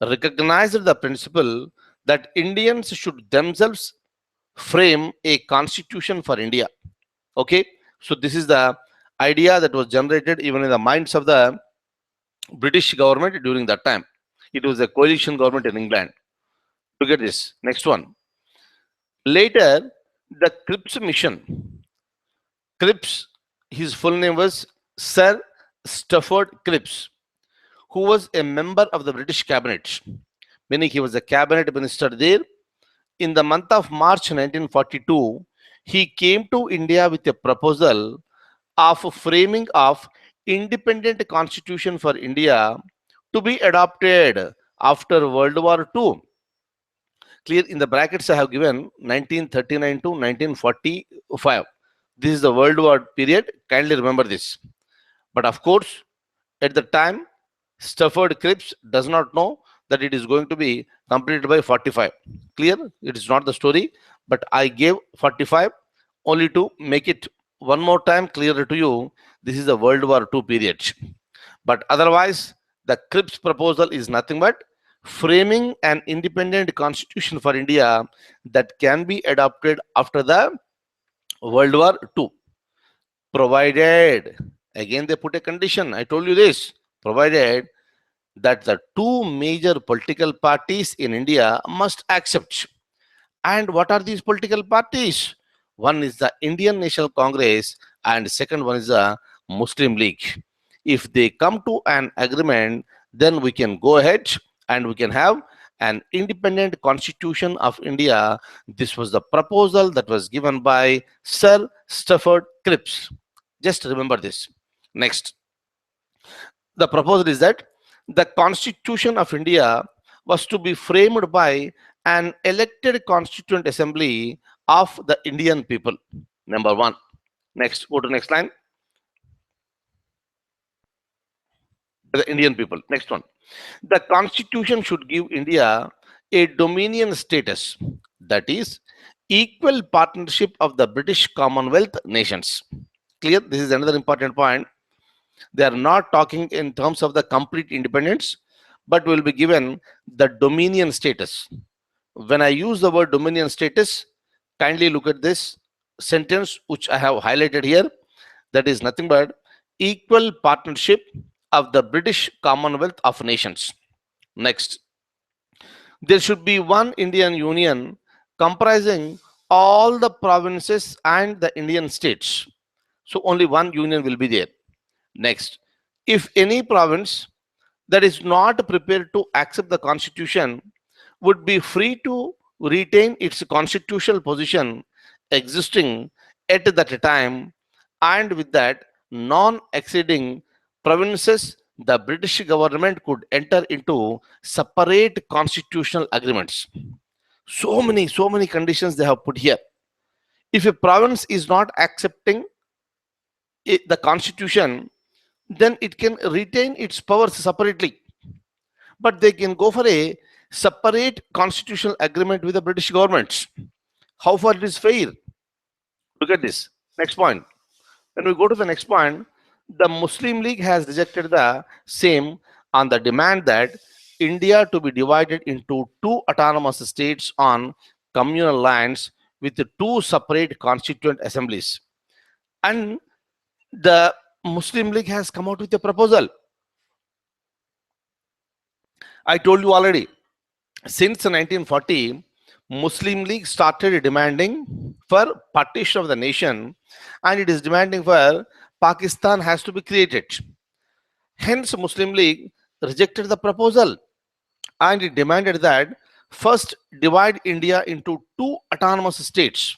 recognized the principle that Indians should themselves frame a constitution for India. Okay, so this is the idea that was generated even in the minds of the British government during that time. It was a coalition government in England. Look at this next one. Later, the Cripps mission. Cripps, his full name was Sir Stafford Cripps, who was a member of the British cabinet, meaning he was a cabinet minister there. In the month of March 1942, he came to India with a proposal of framing of independent constitution for India to be adopted after World War II. Clear, in the brackets I have given 1939 to 1945. This is the World War period. Kindly remember this. But of course, at the time, Stafford Cripps does not know that it is going to be completed by 45. Clear? It is not the story, but I gave 45 only to make it one more time clearer to you. This is the World War II period. But otherwise, the Cripps proposal is nothing but framing an independent constitution for India that can be adopted after the World War II. Provided, again they put a condition, I told you this, provided that the two major political parties in India must accept. And what are these political parties? One is the Indian National Congress and second one is the Muslim League. If they come to an agreement, then we can go ahead and we can have an independent constitution of India. This was the proposal that was given by Sir Stafford Cripps. Just remember this. Next, the proposal is that the Constitution of India was to be framed by an elected Constituent Assembly of the Indian people. Number one. Next, go to next line. The Indian people. Next one. The Constitution should give India a dominion status. That is, equal partnership of the British Commonwealth nations. Clear? This is another important point. They are not talking in terms of the complete independence, but will be given the dominion status. When I use the word dominion status, kindly look at this sentence which I have highlighted here. That is nothing but equal partnership of the British Commonwealth of Nations. Next, there should be one Indian Union comprising all the provinces and the Indian states. So only one union will be there. Next, if any province that is not prepared to accept the constitution would be free to retain its constitutional position existing at that time, and with that non exceeding provinces the British government could enter into separate constitutional agreements. So many conditions they have put here. If a province is not accepting the constitution, then it can retain its powers separately, but they can go for a separate constitutional agreement with the British government. How far it is fair? Look at this. Next point. When we go to the next point, the Muslim League has rejected the same on the demand that India to be divided into two autonomous states on communal lands with two separate constituent assemblies. And the Muslim League has come out with a proposal. I told you already, since 1940, Muslim League started demanding for partition of the nation, and it is demanding for Pakistan has to be created. Hence, Muslim League rejected the proposal, and it demanded that first divide India into two autonomous states.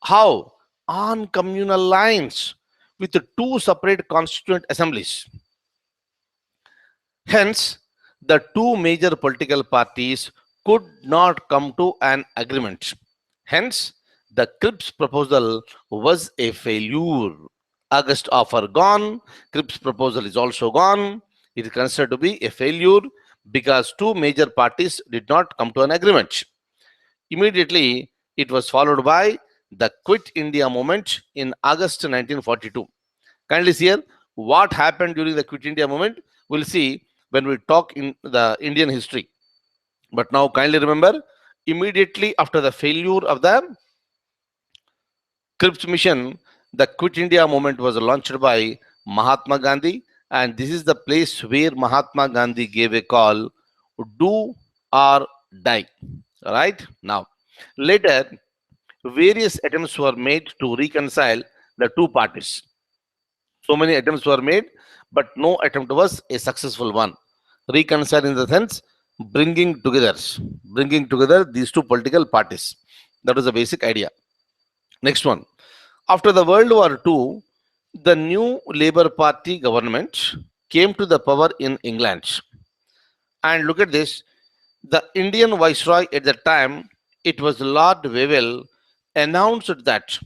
How? On communal lines with the two separate constituent assemblies. Hence, the two major political parties could not come to an agreement. Hence, the Cripps proposal was a failure. August offer gone, Cripps proposal is also gone. It is considered to be a failure because two major parties did not come to an agreement. Immediately, it was followed by the Quit India movement in August 1942. Kindly see here what happened during the Quit India movement. We'll see when we talk in the Indian history. But now kindly remember, immediately after the failure of the Cripps mission, the Quit India movement was launched by Mahatma Gandhi, and this is the place where Mahatma Gandhi gave a call, do or die. Right? Now, later, various attempts were made to reconcile the two parties. So many attempts were made, but no attempt was a successful one. Reconcile in the sense bringing together these two political parties. That was the basic idea. Next one. After the World War II, the new Labour Party government came to the power in England. And look at this. The Indian Viceroy at the time, it was Lord Wavell, announced that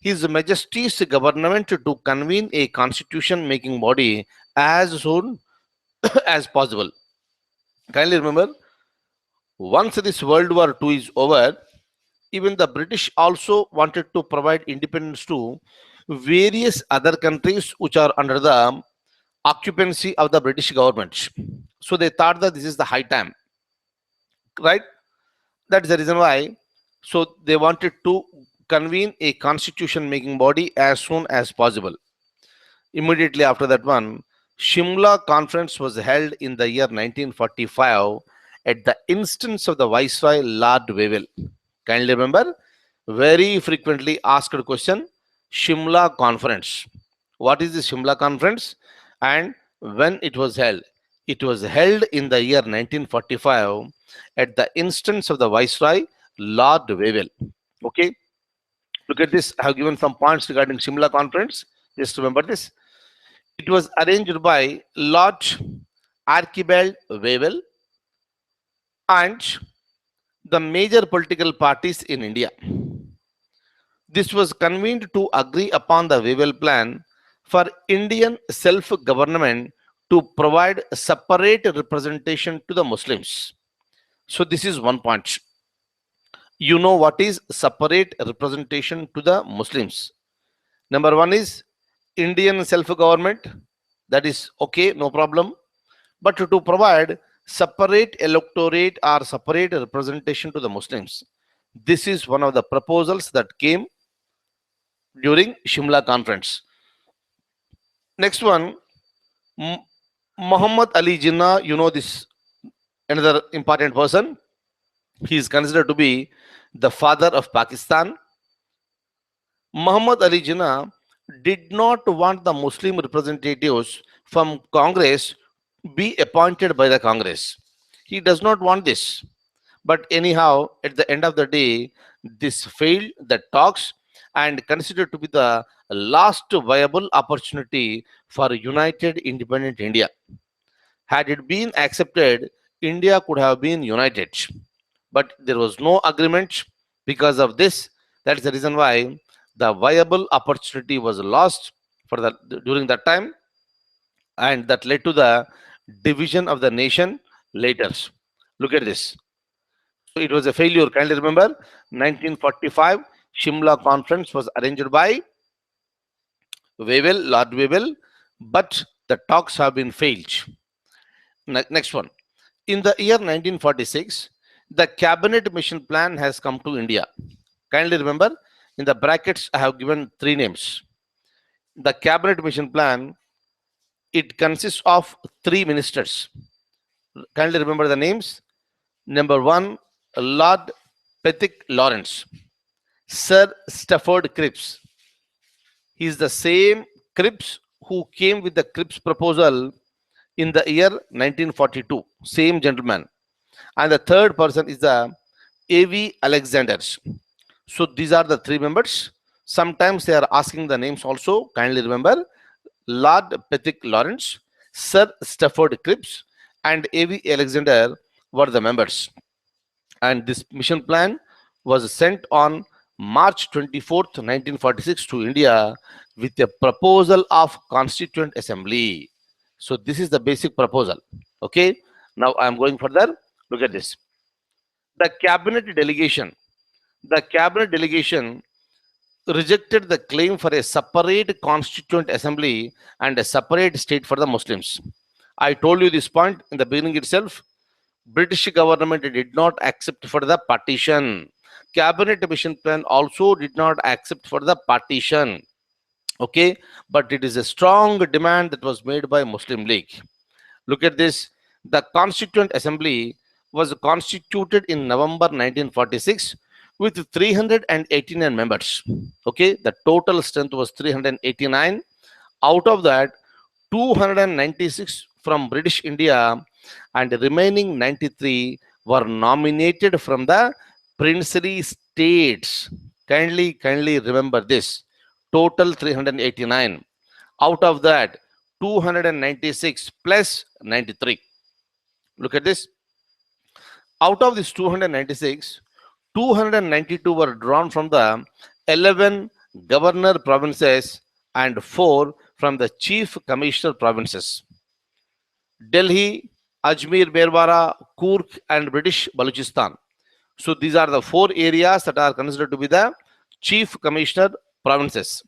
His Majesty's government to convene a constitution making body as soon as possible. Kindly remember, once this World War II is over, even the British also wanted to provide independence to various other countries which are under the occupancy of the British government. So they thought that this is the high time, right? That is the reason why. So they wanted to convene a constitution making body as soon as possible. Immediately after that one, Shimla conference was held in the year 1945 at the instance of the Viceroy Lord Wavell. Kindly remember, very frequently asked question, Shimla conference. What is the Shimla conference and when it was held? It was held in the year 1945 at the instance of the Viceroy Lord Wavell. Okay, look at this. I have given some points regarding Shimla conference. Just remember this. It was arranged by Lord Archibald Wavell and the major political parties in India. This was convened to agree upon the Wavell plan for Indian self-government to provide separate representation to the Muslims. So this is one point. You know what is separate representation to the Muslims? Number one is Indian self-government. That is okay, no problem. But to provide separate electorate or separate representation to the Muslims, this is one of the proposals that came during Shimla conference. Next one, M- Muhammad Ali Jinnah. You know this another important person. He is considered to be the father of Pakistan. Muhammad Ali Jinnah did not want the Muslim representatives from Congress be appointed by the Congress. He does not want this. But anyhow, at the end of the day, this failed the talks and considered to be the last viable opportunity for united independent India. Had it been accepted, India could have been united. But there was no agreement because of this. That's the reason why the viable opportunity was lost for the during that time, and that led to the division of the nation later. Look at this. So it was a failure. Kindly remember, 1945 Shimla conference was arranged by Wavell, Lord Wavell, but the talks have been failed. Next one. In the year 1946, the cabinet mission plan has come to India. Kindly remember, in the brackets, I have given three names. The cabinet mission plan, it consists of three ministers. Kindly remember the names. Number one, Lord Pethick Lawrence, Sir Stafford Cripps. He is the same Cripps who came with the Cripps proposal in the year 1942. Same gentleman. And the third person is the A.V. Alexanders. So these are the three members. Sometimes they are asking the names also. Kindly remember, Lord Pethick Lawrence, Sir Stafford Cripps, and A.V. Alexander were the members. And this mission plan was sent on March 24th, 1946 to India with a proposal of Constituent Assembly. So this is the basic proposal. Okay. Now I am going further. Look at this. The cabinet delegation rejected the claim for a separate constituent assembly and a separate state for the Muslims. I told you this point in the beginning itself. British government did not accept for the partition. Cabinet mission plan also did not accept for the partition. Okay, but it is a strong demand that was made by Muslim League. Look at this. The Constituent Assembly was constituted in November 1946 with 389 members. Okay, the total strength was 389. Out of that, 296 from British India and the remaining 93 were nominated from the princely states. Kindly remember this. Total 389. Out of that, 296 plus 93. Look at this. Out of this 296, 292 were drawn from the 11 governor provinces and 4 from the chief commissioner provinces. Delhi, Ajmer, Merwara, Kurk, and British Balochistan. So these are the 4 areas that are considered to be the chief commissioner provinces.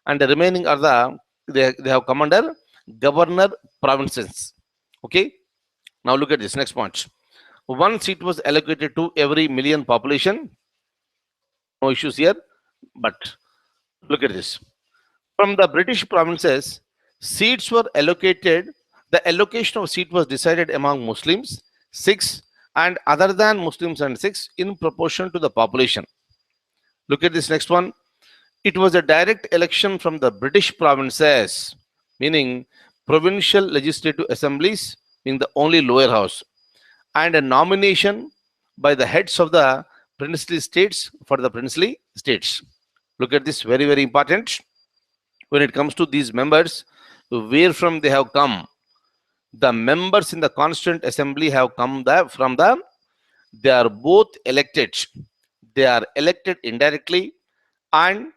And the remaining are they have come under governor provinces. Okay. Now look at this next point. One seat was allocated to every million population. No issues here. But look at this. From the British provinces, seats were allocated. The allocation of seat was decided among Muslims, Sikhs, and other than Muslims and Sikhs in proportion to the population. Look at this next one. It was a direct election from the British provinces, meaning provincial legislative assemblies, being the only lower house, and a nomination by the heads of the princely states for the princely states. Look at this, very important. When it comes to these members, where from they have come, the members in the Constituent Assembly have come from the, they are both elected. They are elected indirectly, and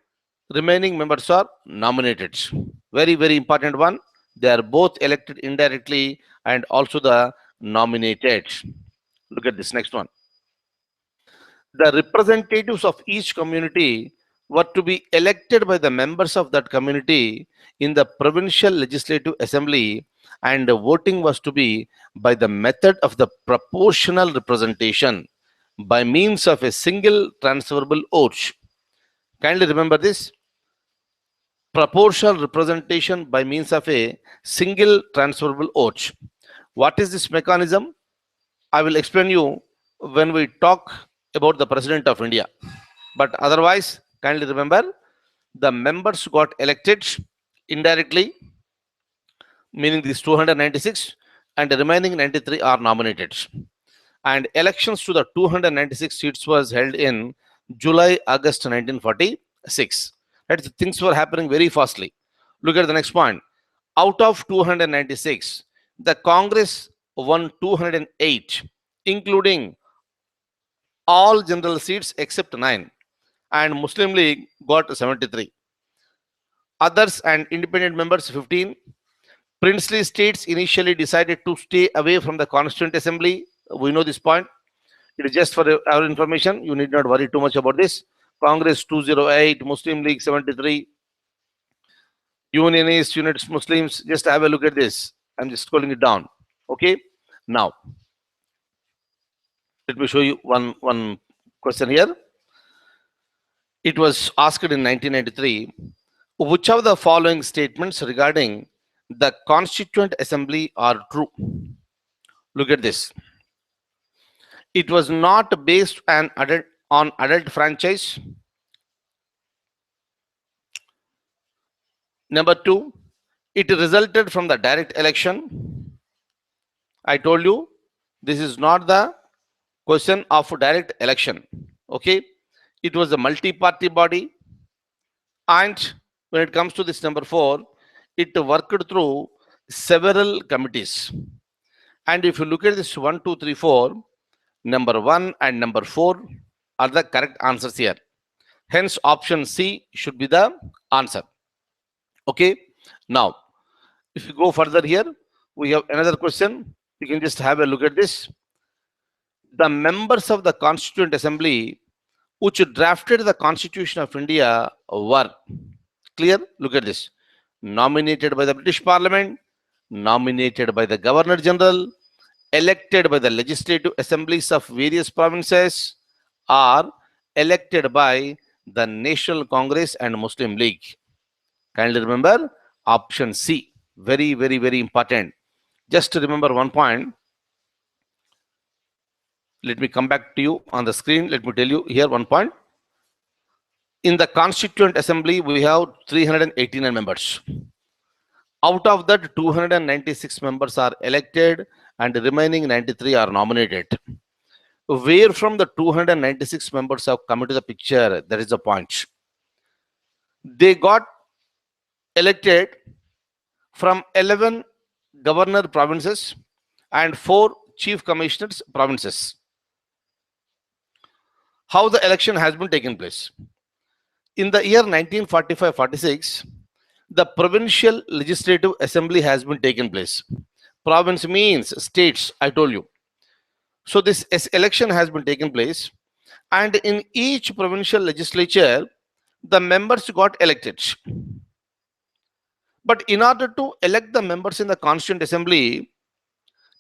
remaining members are nominated. Very important one. They are both elected indirectly and also the nominated. Look at this next one. The representatives of each community were to be elected by the members of that community in the provincial legislative assembly, and the voting was to be by the method of the proportional representation by means of a single transferable oath. Kindly remember this: proportional representation by means of a single transferable oath. What is this mechanism? I will explain you when we talk about the President of India. But otherwise, kindly remember, the members got elected indirectly, meaning these 296, and the remaining 93 are nominated. And elections to the 296 seats was held in July, August 1946. Right? Things were happening very fastly. Look at the next point. Out of 296, the Congress won 208, including all general seats except 9, and Muslim League got 73. Others and independent members 15. Princely states initially decided to stay away from the Constituent Assembly. We know this point. It is just for our information. You need not worry too much about this. Congress 208, Muslim League 73, Unionists, United Muslims. Just have a look at this. I'm just scrolling it down. Okay. Now, let me show you one question here. It was asked in 1993, which of the following statements regarding the Constituent Assembly are true? Look at this. It was not based on adult franchise. Number 2, it resulted from the direct election. I told you this is not the question of direct election. Okay, it was a multi-party body, and when it comes to this number 4, it worked through several committees. And if you look at this 1, 2, 3, 4, number 1 and number 4 are the correct answers here. Hence, option C should be the answer. Okay. Now, if you go further here, we have another question. You can just have a look at this. The members of the Constituent Assembly which drafted the Constitution of India were clear. Look at this: nominated by the British Parliament, nominated by the Governor General, elected by the legislative assemblies of various provinces, or elected by the National Congress and Muslim League. Kindly remember option C. Very, very, very important. Just to remember one point. Let me come back to you on the screen. Let me tell you here one point. In the Constituent Assembly, we have 389 members. Out of that, 296 members are elected and the remaining 93 are nominated. Where from the 296 members have come into the picture? That is the point. They got elected from 11 governor provinces and 4 chief commissioners provinces. How the election has been taken place? In the year 1945-46, the provincial legislative assembly has been taken place. Province means states, I told you. So this election has been taken place, and in each provincial legislature, the members got elected. But in order to elect the members in the Constituent Assembly,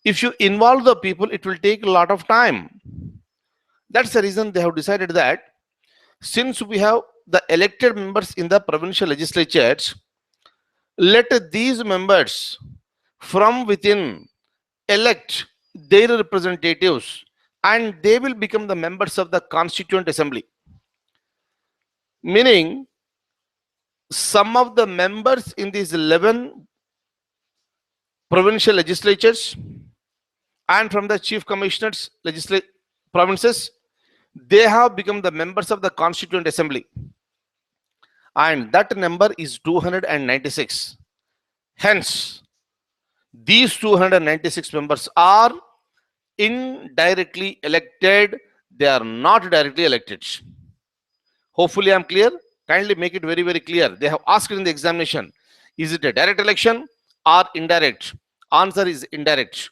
if you involve the people, it will take a lot of time. That's the reason they have decided that since we have the elected members in the provincial legislatures, let these members from within elect their representatives and they will become the members of the Constituent Assembly. Meaning, some of the members in these 11 provincial legislatures and from the chief commissioners provinces, they have become the members of the Constituent Assembly, and that number is 296. Hence, these 296 members are indirectly elected. They are not directly elected. Hopefully, I am clear. Kindly make it very, very clear. They have asked in the examination, is it a direct election or indirect? Answer is indirect.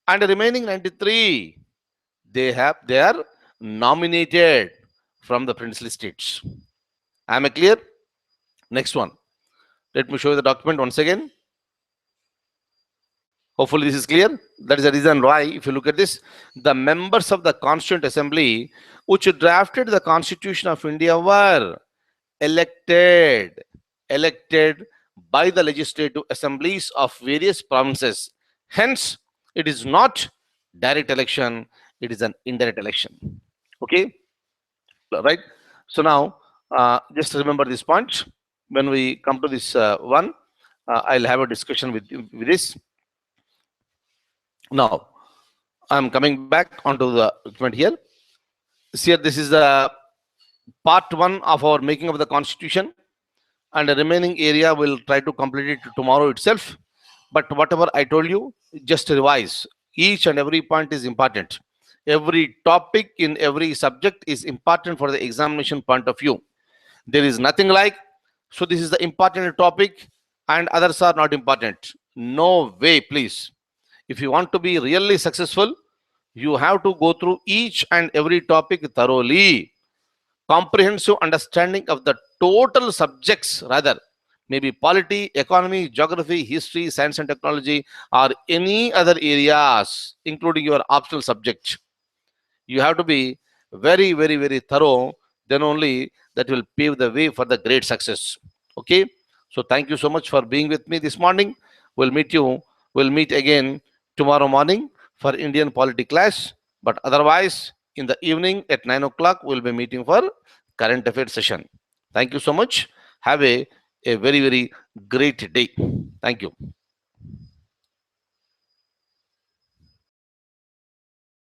And the remaining 93, they are nominated from the princely states. Am I clear? Next one. Let me show you the document once again. Hopefully this is clear. That is the reason why, if you look at this, the members of the Constituent Assembly which drafted the Constitution of India were elected by the legislative assemblies of various provinces. Hence, it is not direct election, it is an indirect election. Okay, right? So now, just remember this point. When we come to this one, I'll have a discussion with this. Now, I'm coming back onto the document here. Here, this is the part one of our making of the Constitution, and the remaining area will try to complete it tomorrow itself. But whatever I told you, just revise. Each and every point is important. Every topic in every subject is important for the examination point of view. There is nothing like, so this is the important topic and others are not important. No way, please. If you want to be really successful, you have to go through each and every topic thoroughly. Comprehensive understanding of the total subjects, rather, maybe polity, economy, geography, history, science and technology, or any other areas, including your optional subject. You have to be very, very, very thorough. Then only that will pave the way for the great success. Okay. So thank you so much for being with me this morning. We'll meet again tomorrow morning for Indian polity class. But otherwise, in the evening at 9 o'clock, we'll be meeting for current affairs session. Thank you so much. Have a very, very great day. Thank you.